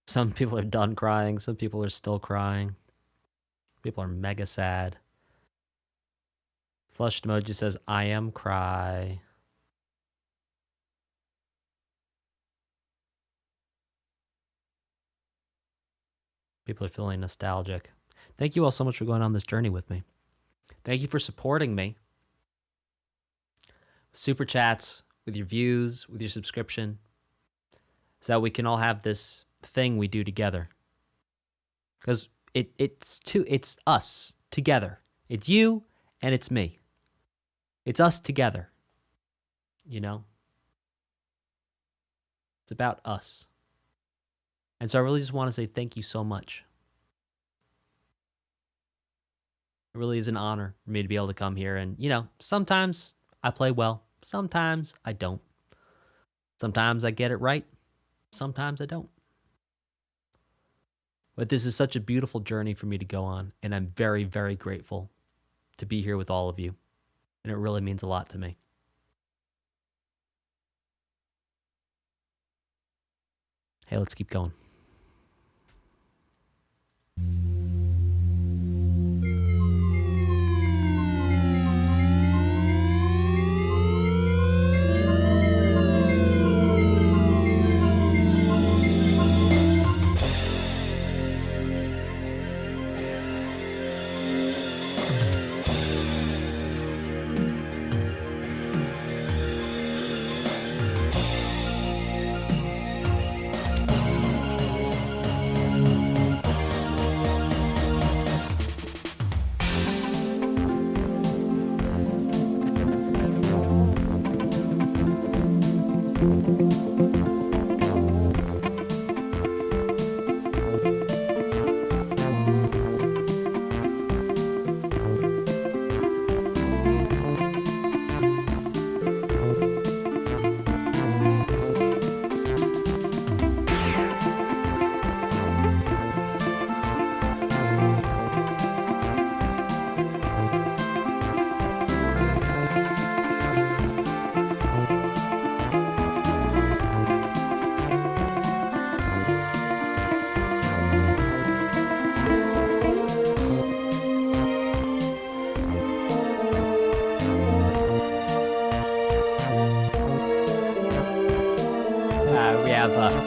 Some people are done crying. Some people are still crying. People are mega sad. Flushed emoji says, I am cry. People are feeling nostalgic. Thank you all so much for going on this journey with me. Thank you for supporting me. Super chats, with your views, with your subscription, so that we can all have this thing we do together. Because it's us together. It's you and it's me. It's us together. You know? It's about us. And so I really just want to say thank you so much. It really is an honor for me to be able to come here. And, you know, sometimes I play well. Sometimes I don't. Sometimes I get it right. Sometimes I don't. But this is such a beautiful journey for me to go on. And I'm very, very grateful to be here with all of you. And it really means a lot to me. Hey, let's keep going.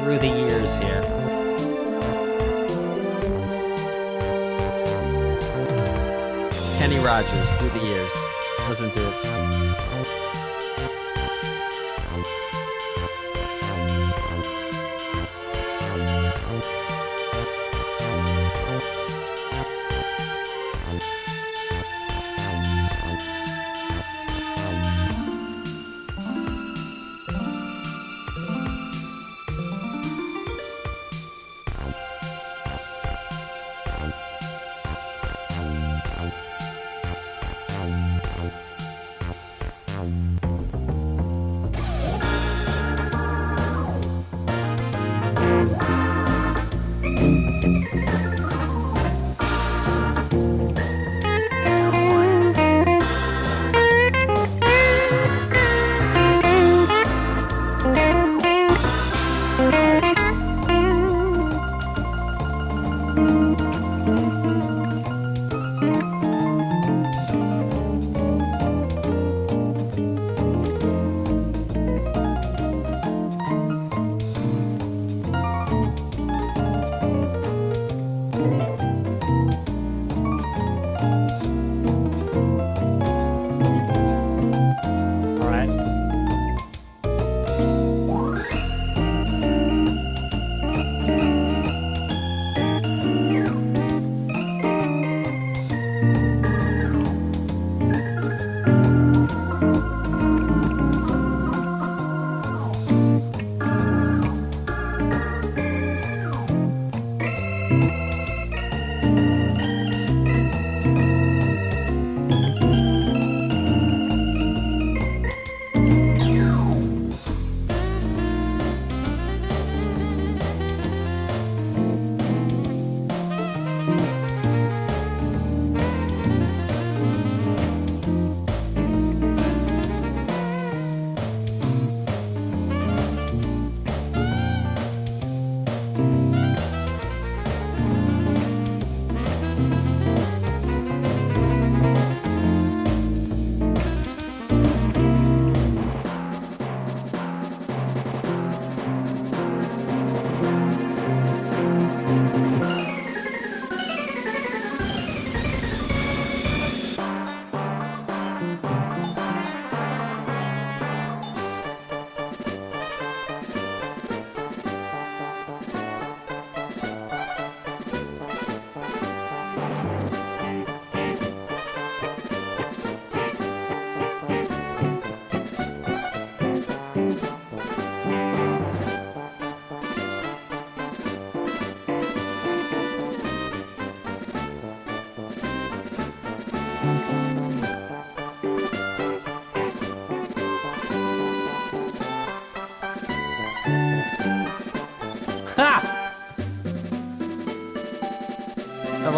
Through the years here. Kenny Rogers, Through the Years. Listen to it.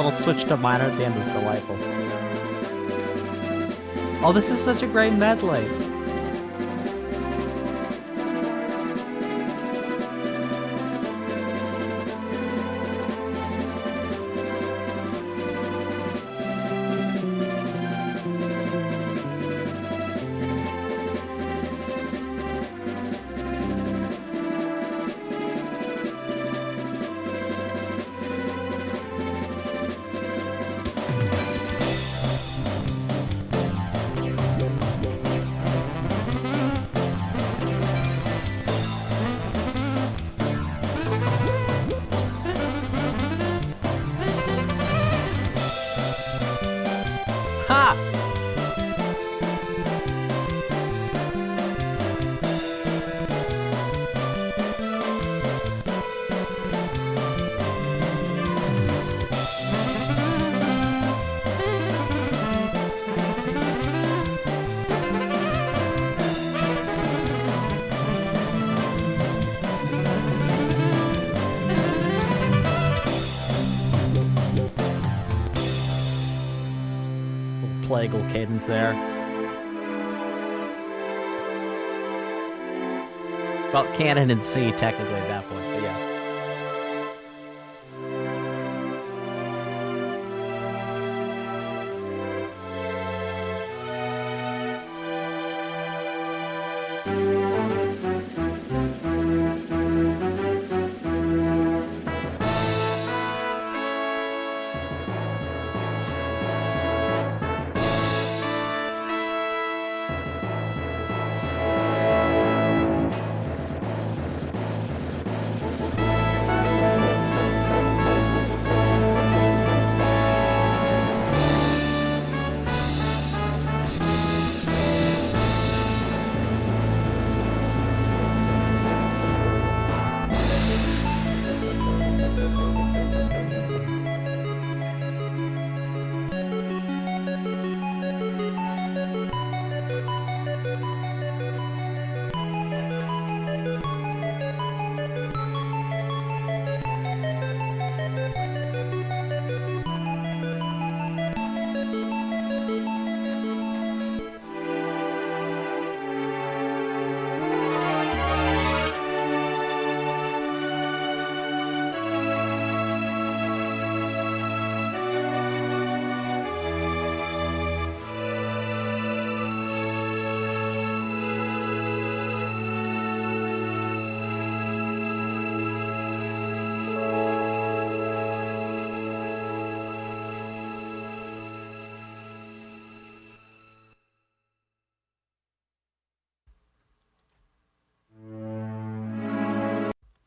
little switch to minor at the end is delightful. Oh, this is such a great medley. Plagal cadence there. Well, canon and C technically at that point, but yes.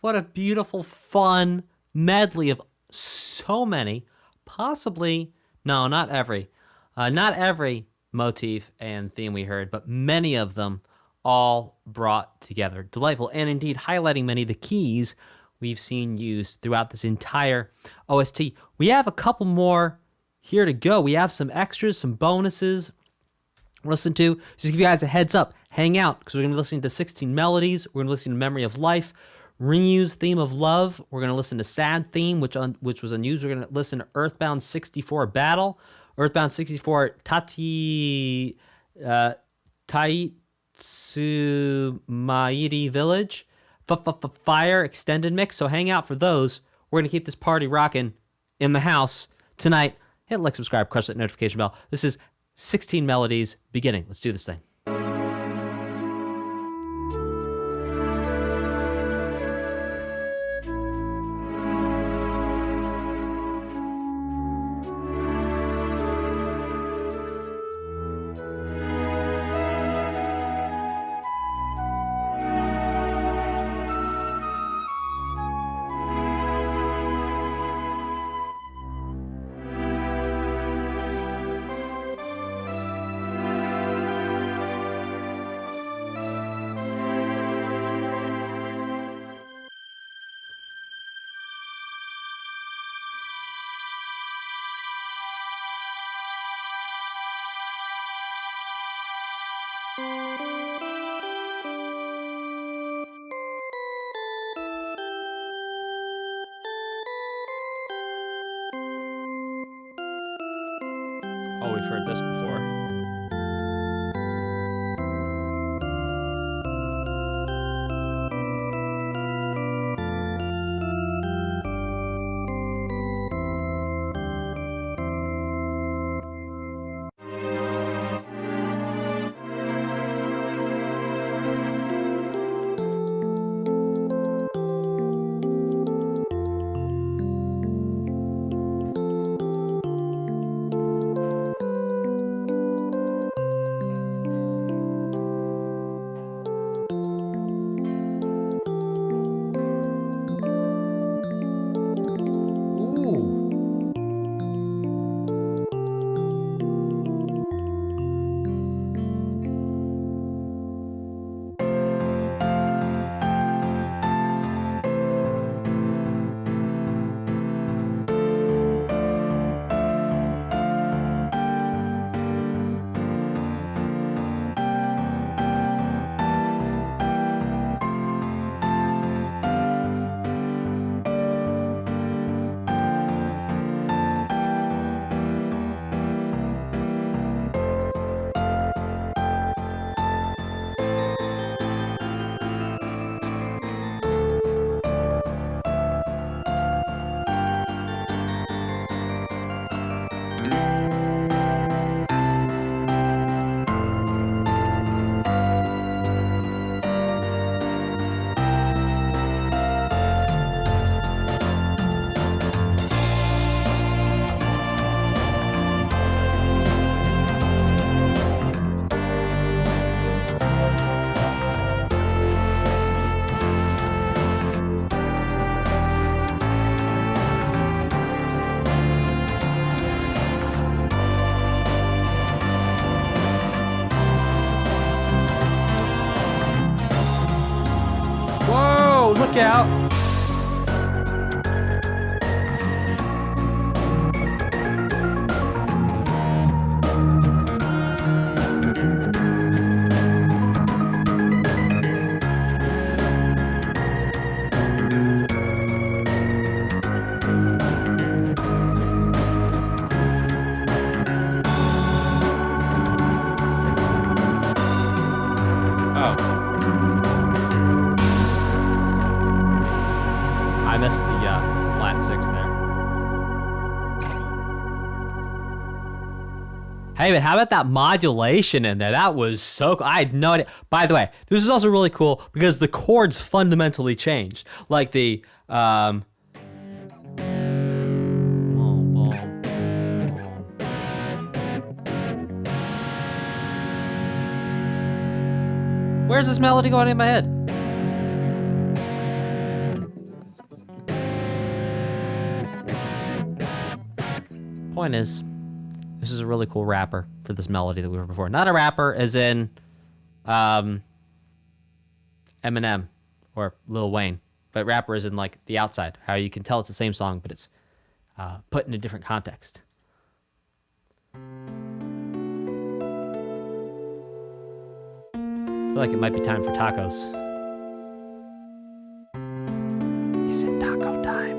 What a beautiful, fun medley of so many, possibly, no, not every motif and theme we heard, but many of them all brought together. Delightful, and indeed highlighting many of the keys we've seen used throughout this entire OST. We have a couple more here to go. We have some extras, some bonuses. Listen to, just to give you guys a heads up, hang out, because we're going to be listening to 16 Melodies, we're going to listen to Memory of Life, Reuse Theme of Love, we're going to listen to Sad Theme, which was unused, we're going to listen to Earthbound 64 Battle, Earthbound 64 Taitsumairi Village, Fire Extended Mix, so hang out for those. We're going to keep this party rocking in the house tonight. Hit like, subscribe, crush that notification bell. This is 16 Melodies beginning. Let's do this thing. Oh, we've heard this before. Look out! Hey, but how about that modulation in there? That was so cool. I had no idea. By the way, this is also really cool because the chords fundamentally changed. Like the where's this melody going in my head? Point is, this is a really cool rapper for this melody that we heard before. Not a rapper as in Eminem or Lil Wayne, but rapper as in like the outside. How you can tell it's the same song, but it's put in a different context. I feel like it might be time for tacos. Is it taco time?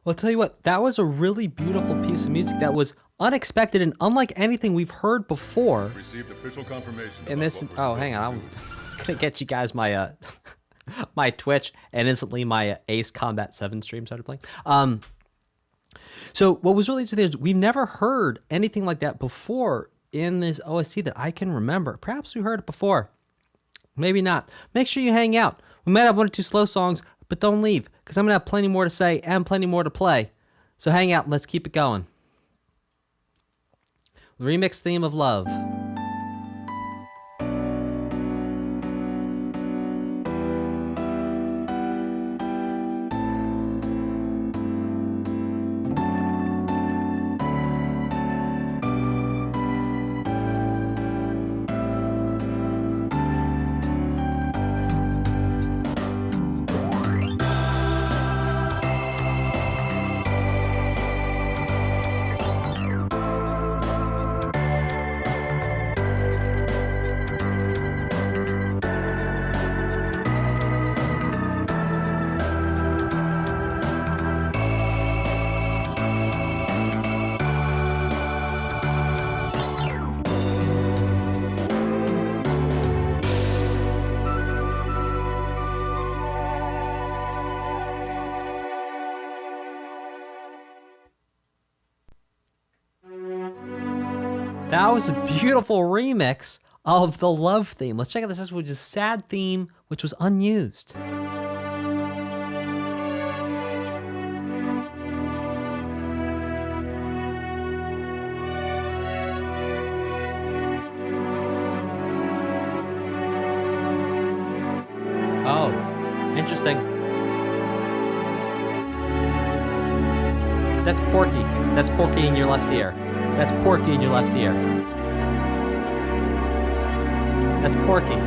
Well, I'll tell you what, that was a really beautiful piece of music that was unexpected and unlike anything we've heard before. Received official confirmation. And this, oh, hang on, I'm just gonna get you guys my my Twitch, and instantly my Ace Combat 7 stream started playing. So what was really interesting is we've never heard anything like that before in this OST that I can remember. Perhaps we heard it before, maybe not. Make sure you hang out. We might have 1 or 2 slow songs, but don't leave, because I'm gonna have plenty more to say and plenty more to play. So hang out and let's keep it going. Remix theme of love. That was a beautiful remix of the love theme. Let's check out this, which is sad theme, which was unused. Oh, interesting. That's Porky. That's Porky in your left ear. That's Porky in your left ear. That's Porky.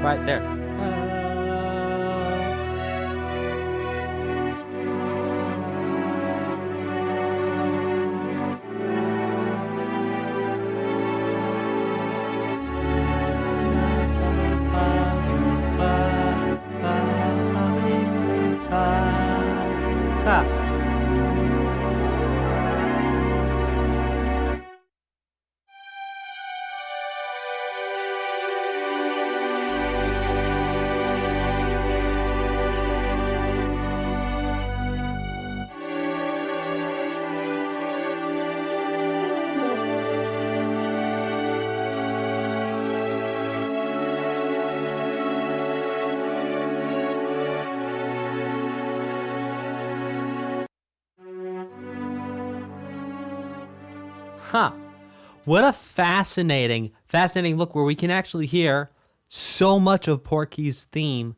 Right there. Huh. What a fascinating look where we can actually hear so much of Porky's theme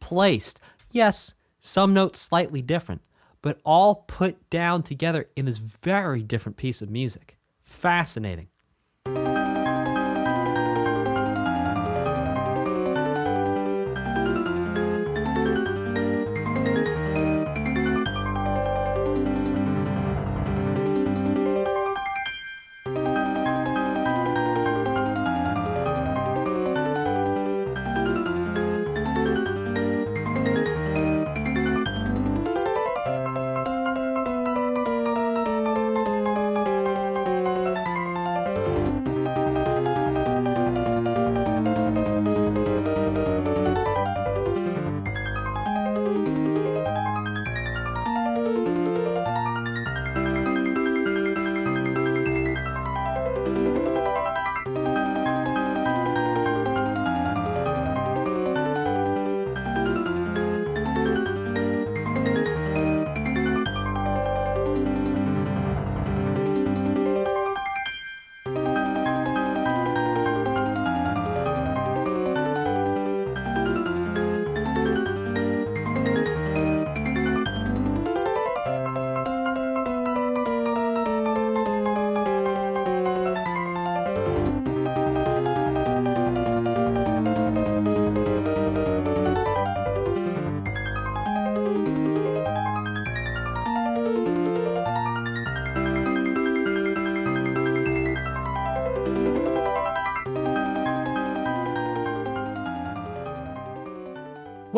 placed. Yes, some notes slightly different, but all put down together in this very different piece of music. Fascinating.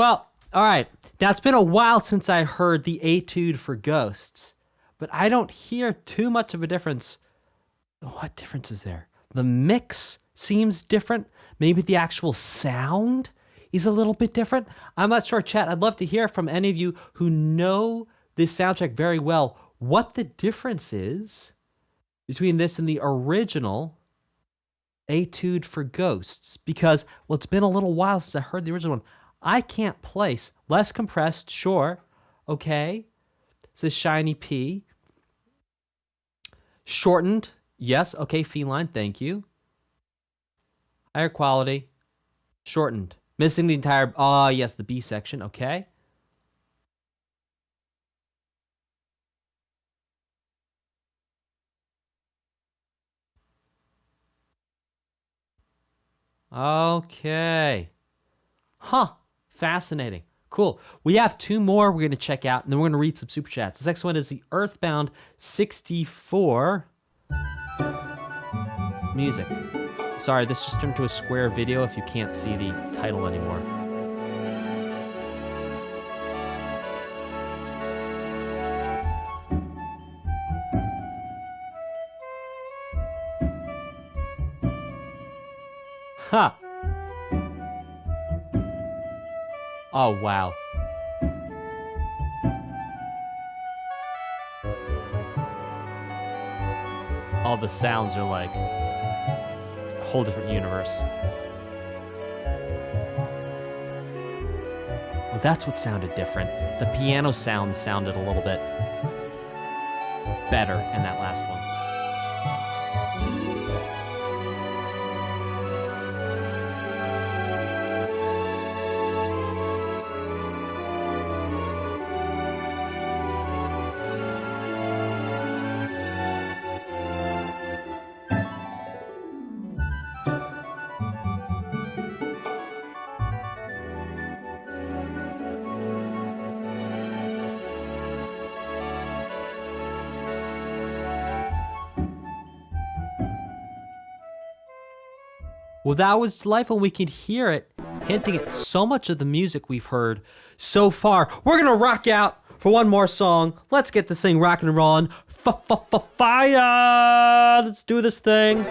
Well, all right. Now, it's been a while since I heard the Etude for Ghosts, but I don't hear too much of a difference. What difference is there? The mix seems different. Maybe the actual sound is a little bit different. I'm not sure, chat. I'd love to hear from any of you who know this soundtrack very well what the difference is between this and the original Etude for Ghosts. Because, well, it's been a little while since I heard the original one. I can't place. Less compressed, sure. Okay. Says Shiny P. Shortened. Yes. Okay, Feline. Thank you. Higher quality. Shortened. Missing the entire... yes, the B section. Okay. Okay. Huh. Fascinating. Cool. We have two more we're going to check out, and then we're going to read some super chats. This next one is the Earthbound 64 music. Sorry, this just turned to a square video if you can't see the title anymore. Ha! Oh, wow. All the sounds are like a whole different universe. Well, that's what sounded different. The piano sound sounded a little bit better in that last one. Well, that was delightful. We can hear it hinting at so much of the music we've heard so far. We're going to rock out for one more song. Let's get this thing rocking and rolling. Fire! Let's do this thing.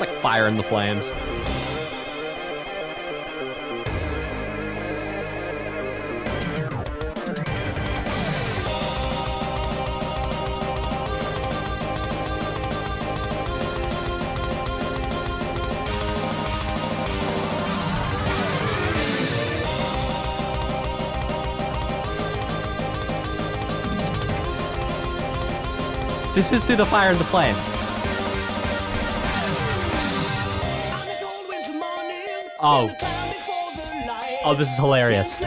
It's like fire in the flames. This is through the fire and the flames. Oh. Oh, this is hilarious.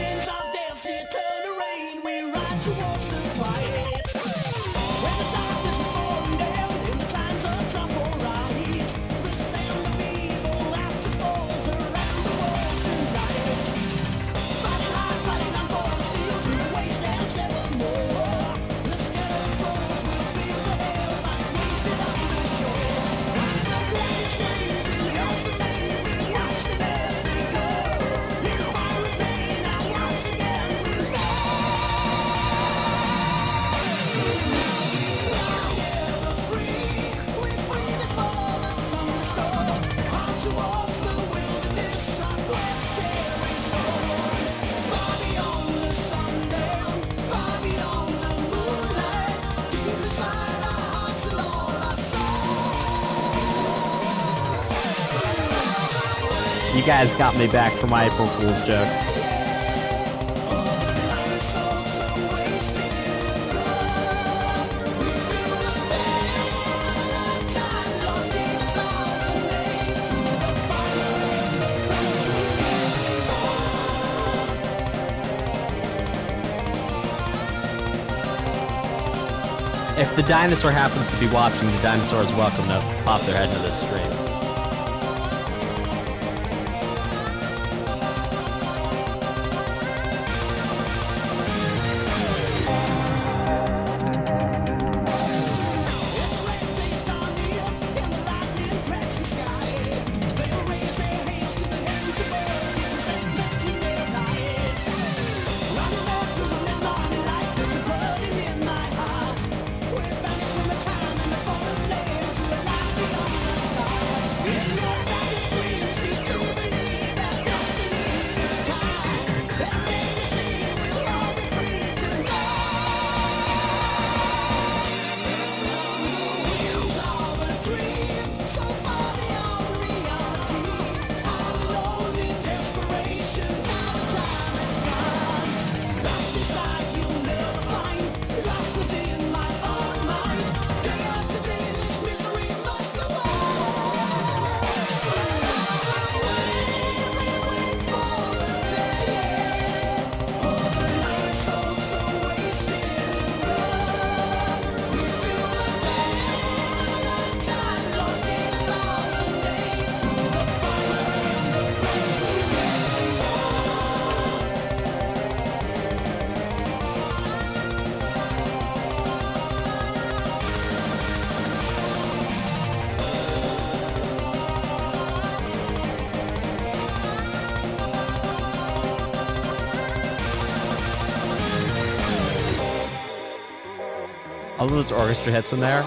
You guys got me back for my April Fool's joke. If the dinosaur happens to be watching, the dinosaur is welcome to pop their head into this stream. All those orchestra hits in there.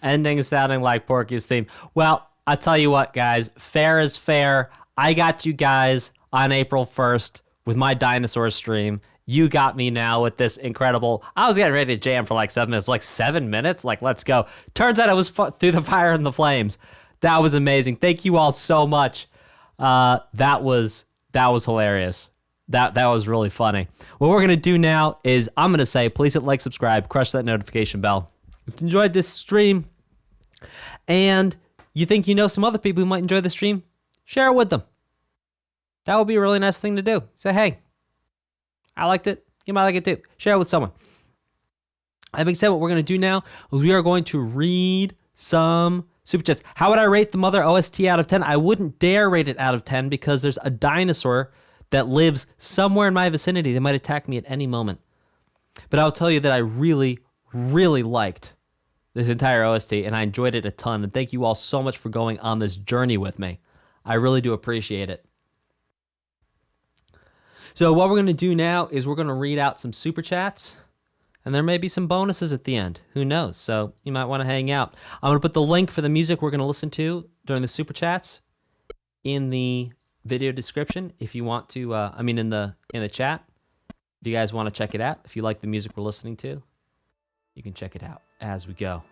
Ending sounding like Porky's theme. Well, I'll tell you what, guys. Fair is fair. I got you guys on April 1st with my dinosaur stream. You got me now with this incredible... I was getting ready to jam for like 7 minutes. Like 7 minutes? Like, let's go. Turns out it was through the fire and the flames. That was amazing. Thank you all so much. That was hilarious. That was really funny. What we're going to do now is I'm going to say, please hit like, subscribe, crush that notification bell. If you enjoyed this stream and you think you know some other people who might enjoy the stream, share it with them. That would be a really nice thing to do. Say, hey, I liked it. You might like it too. Share it with someone. That being said, what we're going to do now is we are going to read some super chats. How would I rate the Mother OST out of 10? I wouldn't dare rate it out of 10 because there's a dinosaur that lives somewhere in my vicinity that might attack me at any moment. But I'll tell you that I really, really liked this entire OST and I enjoyed it a ton. And thank you all so much for going on this journey with me. I really do appreciate it. So what we're going to do now is we're going to read out some super chats. And there may be some bonuses at the end. Who knows? So you might want to hang out. I'm going to put the link for the music we're going to listen to during the super chats in the video description. If you want to, in the chat. If you guys want to check it out, if you like the music we're listening to, you can check it out as we go.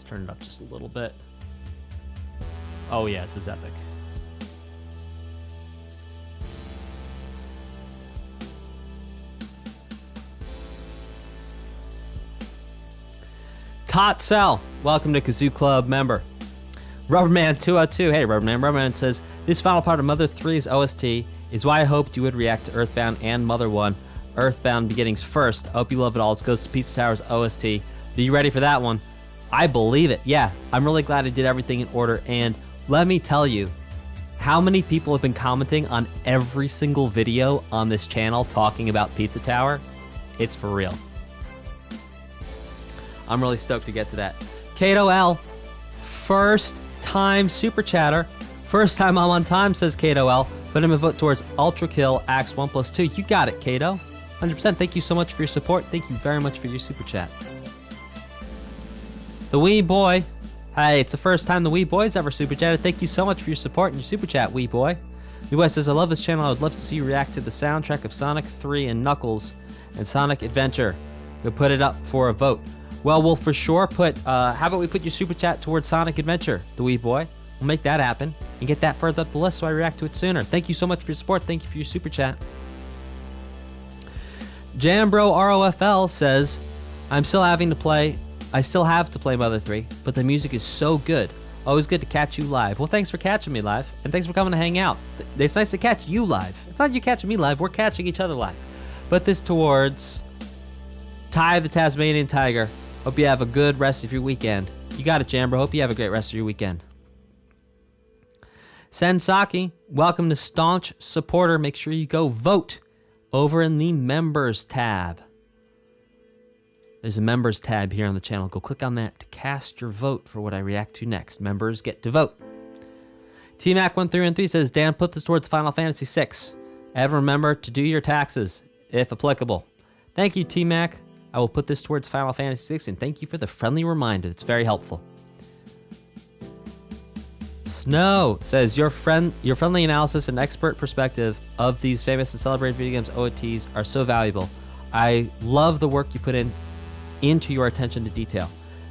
Turn it up just a little bit. Oh yeah, this is epic. Totsell, welcome to Kazoo Club member. Rubberman202, hey Rubberman. Rubberman says, this final part of Mother 3's OST is why I hoped you would react to Earthbound and Mother 1, Earthbound Beginnings first. I hope you love it all. This goes to Pizza Tower's OST. Are you ready for that one? I believe it. Yeah, I'm really glad I did everything in order. And let me tell you, how many people have been commenting on every single video on this channel talking about Pizza Tower? It's for real. I'm really stoked to get to that. Kato L, first time super chatter. First time I'm on time, says Kato L. Put him a vote towards Ultra Kill Axe 1+2. You got it, Kato. 100%. Thank you so much for your support. Thank you very much for your super chat. The Wee Boy. Hey, it's the first time the Wee Boy's ever super chatted. Thank you so much for your support and your super chat, Wee Boy. Wee Boy says, I love this channel. I would love to see you react to the soundtrack of Sonic 3 and Knuckles and Sonic Adventure. We'll put it up for a vote. Well, we'll for sure put, how about we put your super chat towards Sonic Adventure, the Wee Boy. We'll make that happen and get that further up the list so I react to it sooner. Thank you so much for your support. Thank you for your super chat. Jambro ROFL says, I still have to play Mother 3, but the music is so good. Always good to catch you live. Well, thanks for catching me live, and thanks for coming to hang out. It's nice to catch you live. It's not you catching me live, we're catching each other live. Put this towards Ty the Tasmanian Tiger. Hope you have a good rest of your weekend. You got it, Jambro. Hope you have a great rest of your weekend. Sensaki, welcome to Staunch Supporter. Make sure you go vote over in the Members tab. There's a Members tab here on the channel. Go click on that to cast your vote for what I react to next. Members get to vote. TMAC1313 says, Dan, put this towards Final Fantasy VI. Ever remember to do your taxes, if applicable. Thank you, TMAC. I will put this towards Final Fantasy VI, and thank you for the friendly reminder. It's very helpful. Snow says, your friendly analysis and expert perspective of these famous and celebrated video games OOTs are so valuable. I love the work you put into your attention to detail.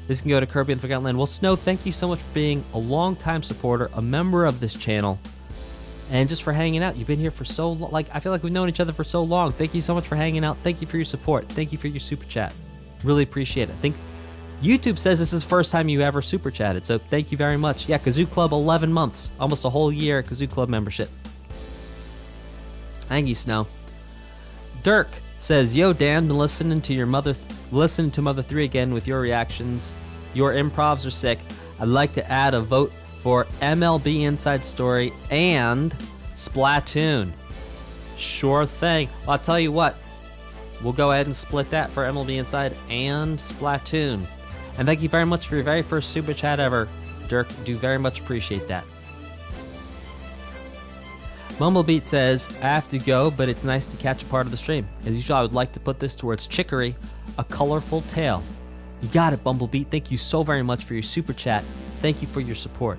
This can go to Kirby and Forgotten Land. Well, Snow, thank you so much for being a longtime supporter, a member of this channel, and just for hanging out. You've been here for so long. I feel like we've known each other for so long. Thank you so much for hanging out. Thank you for your support. Thank you for your super chat. Really appreciate it. I think YouTube says this is the first time you ever super chatted, so thank you very much. Yeah, Kazoo Club, 11 months. Almost a whole year Kazoo Club membership. Thank you, Snow. Dirk says, yo, Dan, been listening to Mother 3 again with your reactions. Your improvs are sick. I'd like to add a vote for MLB Inside Story and Splatoon. Sure thing. Well, I'll tell you what. We'll go ahead and split that for MLB Inside and Splatoon. And thank you very much for your very first super chat ever, Dirk. Do very much appreciate that. Mumblebeat says, I have to go, but it's nice to catch a part of the stream. As usual, I would like to put this towards Chicory, a colorful tale. You got it, Bumblebeat. Thank you so very much for your super chat. Thank you for your support.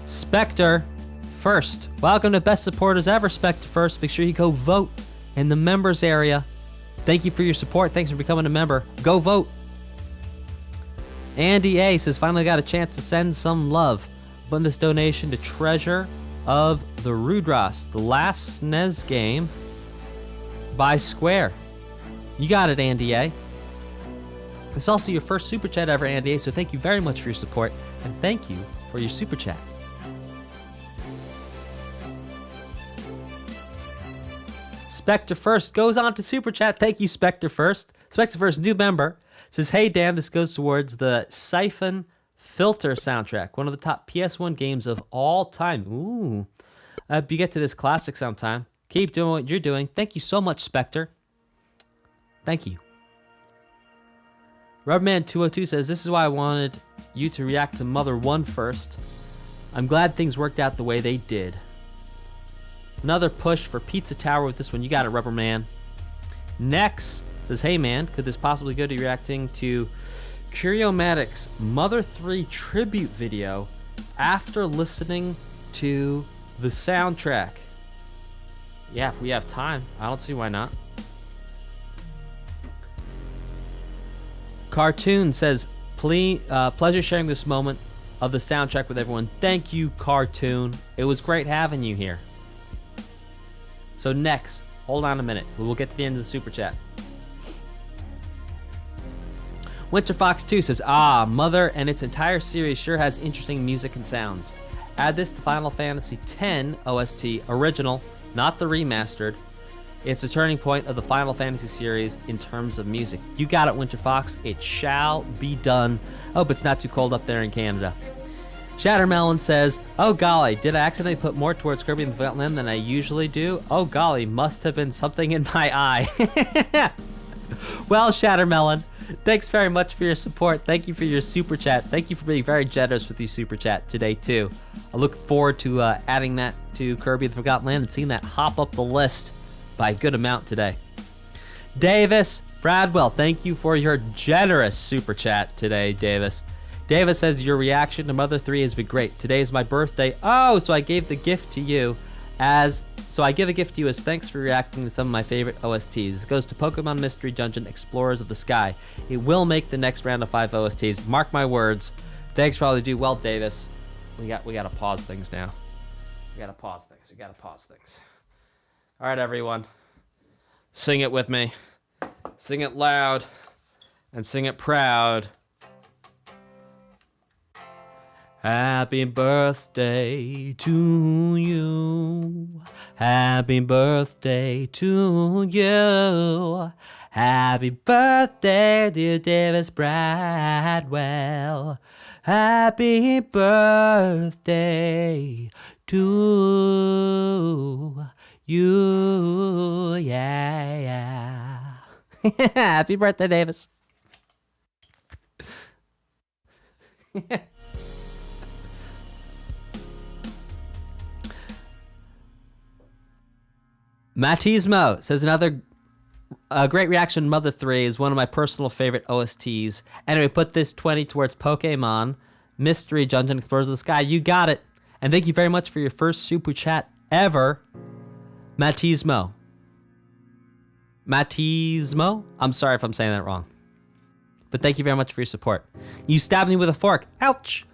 Spectre First. Welcome to Best Supporters Ever, Spectre First. Make sure you go vote in the members area. Thank you for your support. Thanks for becoming a member. Go vote. Andy A says, finally got a chance to send some love. Putting this donation to Treasure of the Rudras, the last SNES game by Square. You got it, Andy A. It's also your first super chat ever, Andy A, so thank you very much for your support, and thank you for your super chat. Spectre First goes on to super chat. Thank you, Spectre First. Spectre First, new member, says, hey, Dan, this goes towards the Siphon Filter soundtrack, one of the top PS1 games of all time. Ooh. You get to this classic sometime. Keep doing what you're doing. Thank you so much, Spectre. Thank you. Rubberman202 says, this is why I wanted you to react to Mother 1 first. I'm glad things worked out the way they did. Another push for Pizza Tower with this one. You got it, Rubberman. Next says, hey man, could this possibly go to reacting to Curiomatic's Mother 3 tribute video after listening to the soundtrack? Yeah, if we have time. I don't see why not. Cartoon says, pleasure sharing this moment of the soundtrack with everyone. Thank you, Cartoon. It was great having you here. So next, hold on a minute. We will get to the end of the super chat. Winter Fox 2 says, Mother and its entire series sure has interesting music and sounds. Add this to Final Fantasy X OST original, not the remastered. It's a turning point of the Final Fantasy series in terms of music. You got it, Winter Fox. It shall be done. Hope it's not too cold up there in Canada. Shattermelon says, oh golly, did I accidentally put more towards Kirby and the Forgotten Land than I usually do? Oh golly, must have been something in my eye. Well, Shattermelon, thanks very much for your support. Thank you for your super chat. Thank you for being very generous with your super chat today too. I look forward to adding that to Kirby and the Forgotten Land and seeing that hop up the list by a good amount today. Davis Bradwell, thank you for your generous super chat today, Davis. Davis says, your reaction to Mother 3 has been great. Today is my birthday. Oh, so I gave the gift to you as... So I give a gift to you as thanks for reacting to some of my favorite OSTs. It goes to Pokemon Mystery Dungeon Explorers of the Sky. It will make the next round of 5 OSTs. Mark my words. Thanks for all you do. Well, Davis, we got to pause things now. We got to pause things. All right, everyone. Sing it with me. Sing it loud and sing it proud. Happy birthday to you. Happy birthday to you. Happy birthday, dear Davis Bradwell. Happy birthday to you. Yeah. Happy birthday, Davis. Matismo says, another great reaction. Mother 3 is one of my personal favorite OSTs. Anyway, put this 20 towards Pokemon Mystery Dungeon Explorers of the Sky. You got it. And thank you very much for your first super chat ever, Matismo. Matismo? I'm sorry if I'm saying that wrong. But thank you very much for your support. You stabbed me with a fork. Ouch.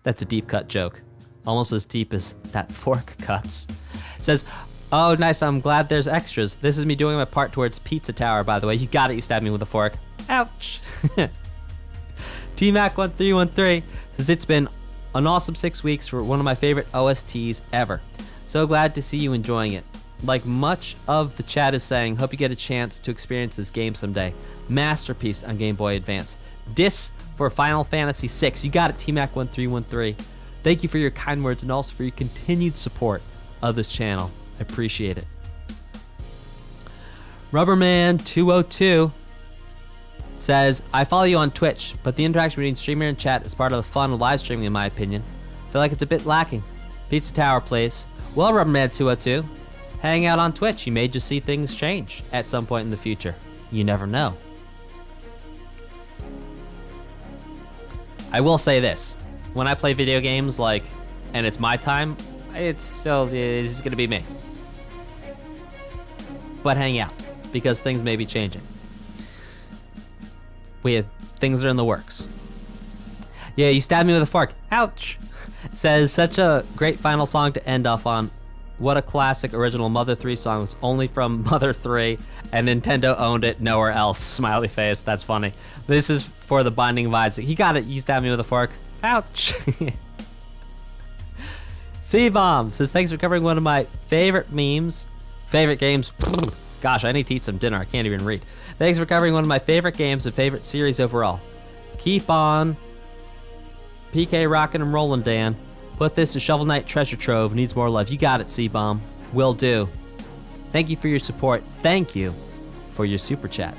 That's a deep cut joke. Almost as deep as that fork cuts. Says, oh, nice, I'm glad there's extras. This is me doing my part towards Pizza Tower, by the way. You got it, you stabbed me with a fork. Ouch. TMAC1313 says, it's been an awesome 6 weeks for one of my favorite OSTs ever. So glad to see you enjoying it. Like much of the chat is saying, hope you get a chance to experience this game someday. Masterpiece on Game Boy Advance. Dis for Final Fantasy VI. You got it, TMAC1313. Thank you for your kind words and also for your continued support of this channel. I appreciate it. Rubberman202 says, I follow you on Twitch, but the interaction between streamer and chat is part of the fun of live streaming in my opinion. feel like it's a bit lacking. Pizza Tower Place. Well, Rubberman 202. Hang out on Twitch. You may just see things change at some point in the future. You never know. I will say this. When I play video games, and it's my time, it's going to be me. But hang out, because things may be changing. We have things that are in the works. Yeah, you stabbed me with a fork. Ouch. Says, such a great final song to end off on. What a classic original Mother 3 song. Was only from Mother 3, and Nintendo owned it nowhere else. Smiley face. That's funny. This is for the Binding of Isaac. He got it. You stabbed me with a fork. Ouch. C-Bomb says, thanks for covering one of my favorite memes. Favorite games. Gosh, I need to eat some dinner. I can't even read. Thanks for covering one of my favorite games and favorite series overall. Keep on. PK rockin' and rollin', Dan. Put this to Shovel Knight Treasure Trove. Needs more love. You got it, C-Bomb. Will do. Thank you for your support. Thank you for your super chat.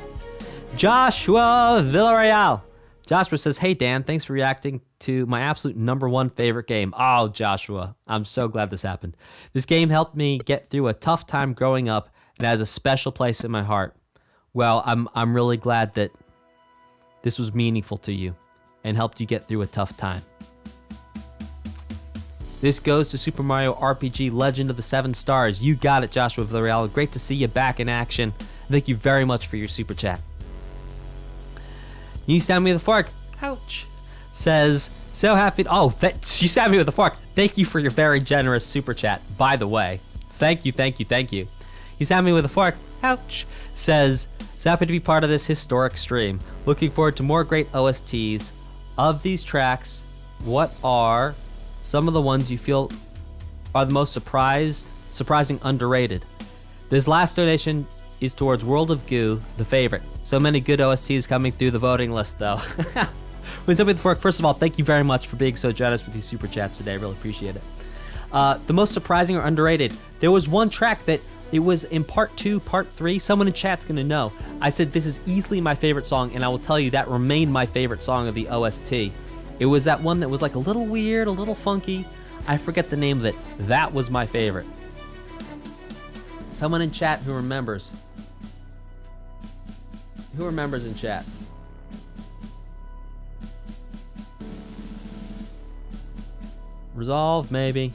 Joshua Villarreal. Joshua says, hey, Dan, thanks for reacting to my absolute #1 favorite game. Oh, Joshua, I'm so glad this happened. This game helped me get through a tough time growing up and has a special place in my heart. Well, I'm really glad that this was meaningful to you and helped you get through a tough time. This goes to Super Mario RPG Legend of the Seven Stars. You got it, Joshua Villarreal. Great to see you back in action. Thank you very much for your super chat. You stabbed me with a fork. Ouch. Says, so happy. You stabbed me with a fork. Thank you for your very generous super chat, by the way. Thank you. You stabbed me with a fork. Ouch. Says, so happy to be part of this historic stream. Looking forward to more great OSTs. Of these tracks, what are some of the ones you feel are the most surprising underrated? This last donation is towards World of Goo, the favorite. So many good OSTs coming through the voting list, though. What's up with the fork? First of all, thank you very much for being so generous with these super chats today. I really appreciate it. The most surprising or underrated. There was one track that it was in part 2, part 3. Someone in chat's gonna know. I said this is easily my favorite song, and I will tell you that remained my favorite song of the OST. It was that one that was like a little weird, a little funky. I forget the name of it. That was my favorite. Someone in chat who remembers. Who remembers in chat? Resolve, maybe.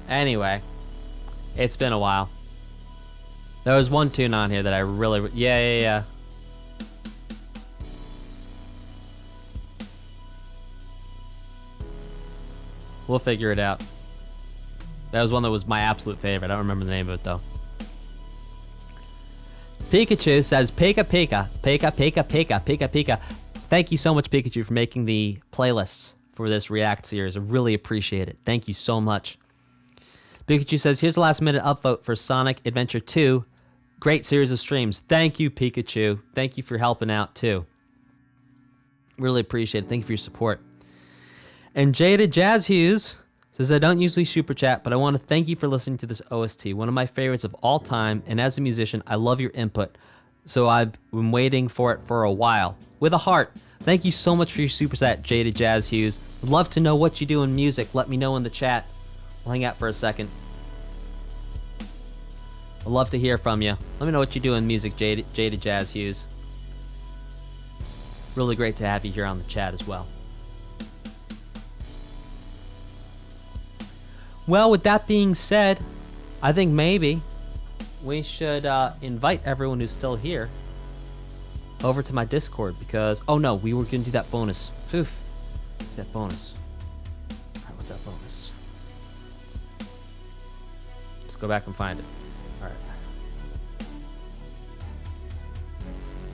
Anyway, it's been a while. There was one tune on here that I really... Yeah. We'll figure it out. That was one that was my absolute favorite. I don't remember the name of it, though. Pikachu says, Pika Pika, Pika Pika Pika, Pika Pika. Thank you so much, Pikachu, for making the playlists for this React series. I really appreciate it. Thank you so much. Pikachu says, here's the last minute upvote for Sonic Adventure 2. Great series of streams. Thank you, Pikachu. Thank you for helping out, too. Really appreciate it. Thank you for your support. And Jada Jazz Hughes says, I don't usually super chat, but I want to thank you for listening to this OST. One of my favorites of all time, and as a musician, I love your input. So I've been waiting for it for a while. With a heart. Thank you so much for your super chat, Jada Jazz Hughes. Would love to know what you do in music. Let me know in the chat. We'll hang out for a second. I'd love to hear from you. Let me know what you do in music, Jada Jazz Hughes. Really great to have you here on the chat as well. Well, with that being said, I think maybe we should invite everyone who's still here over to my Discord because... Oh no, we were going to do that bonus. Oof. What's that bonus? Alright, what's that bonus? Let's go back and find it. Alright.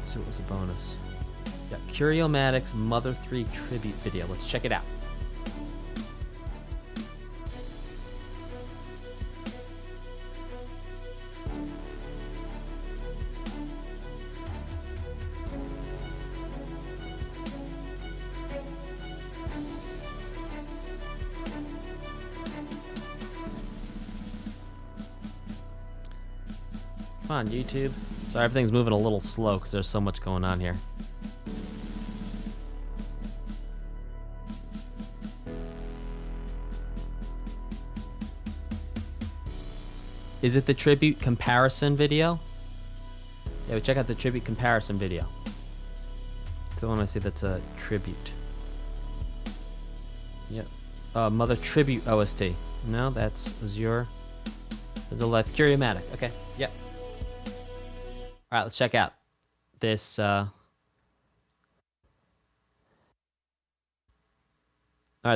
So what was the bonus? Got Curiomatic's Mother 3 tribute video. Let's check it out. on, YouTube. Sorry, everything's moving a little slow because there's so much going on here. Is it the tribute comparison video? Yeah, we check out the tribute comparison video. So when I say that's a tribute. Yep. Mother Tribute OST. No, that's Azure. The left. Curiomatic. Okay. Yep. Alright, let's check out this. Alright,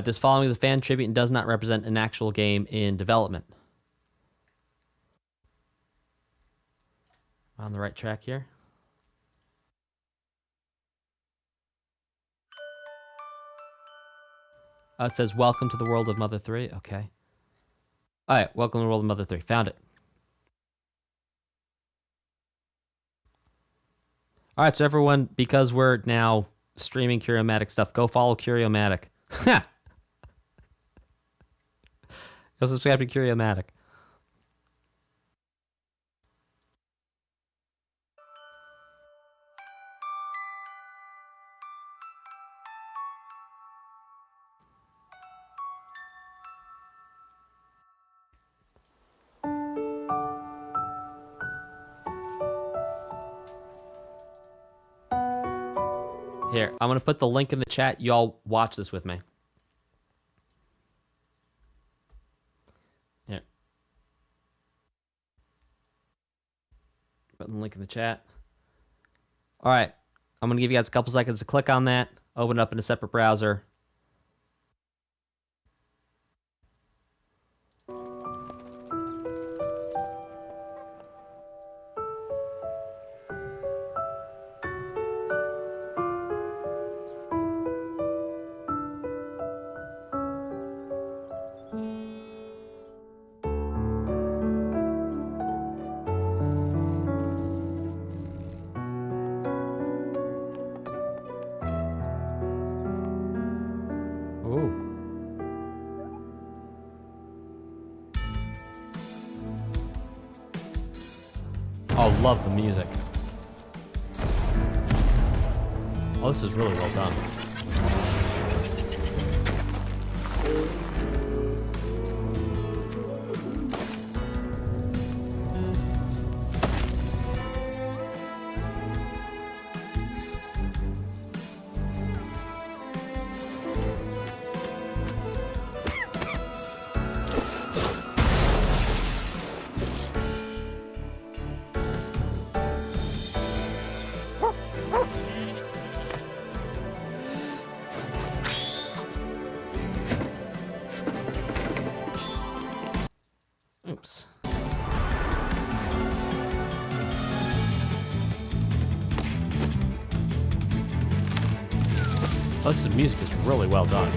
this following is a fan tribute and does not represent an actual game in development. On the right track here. It says, welcome to the world of Mother 3. Okay. Alright, welcome to the world of Mother 3. Found it. Alright, so everyone, because we're now streaming Curiomatic stuff, go follow Curiomatic. Ha! Go subscribe to Curiomatic. Here, I'm going to put the link in the chat. Y'all watch this with me. Here. Put the link in the chat. All right. I'm going to give you guys a couple seconds to click on that. Open it up in a separate browser. Oh, love the music. Oh, this is really well done. Oops. Oh, this music is really well done.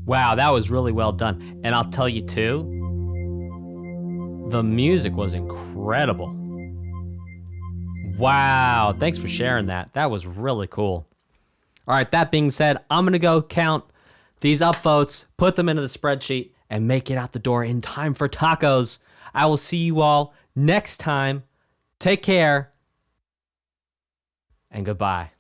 Wow, that was really well done. And I'll tell you too, the music was incredible. Wow, thanks for sharing that. That was really cool. All right, that being said, I'm going to go count these upvotes, put them into the spreadsheet, and make it out the door in time for tacos. I will see you all next time. Take care, and goodbye.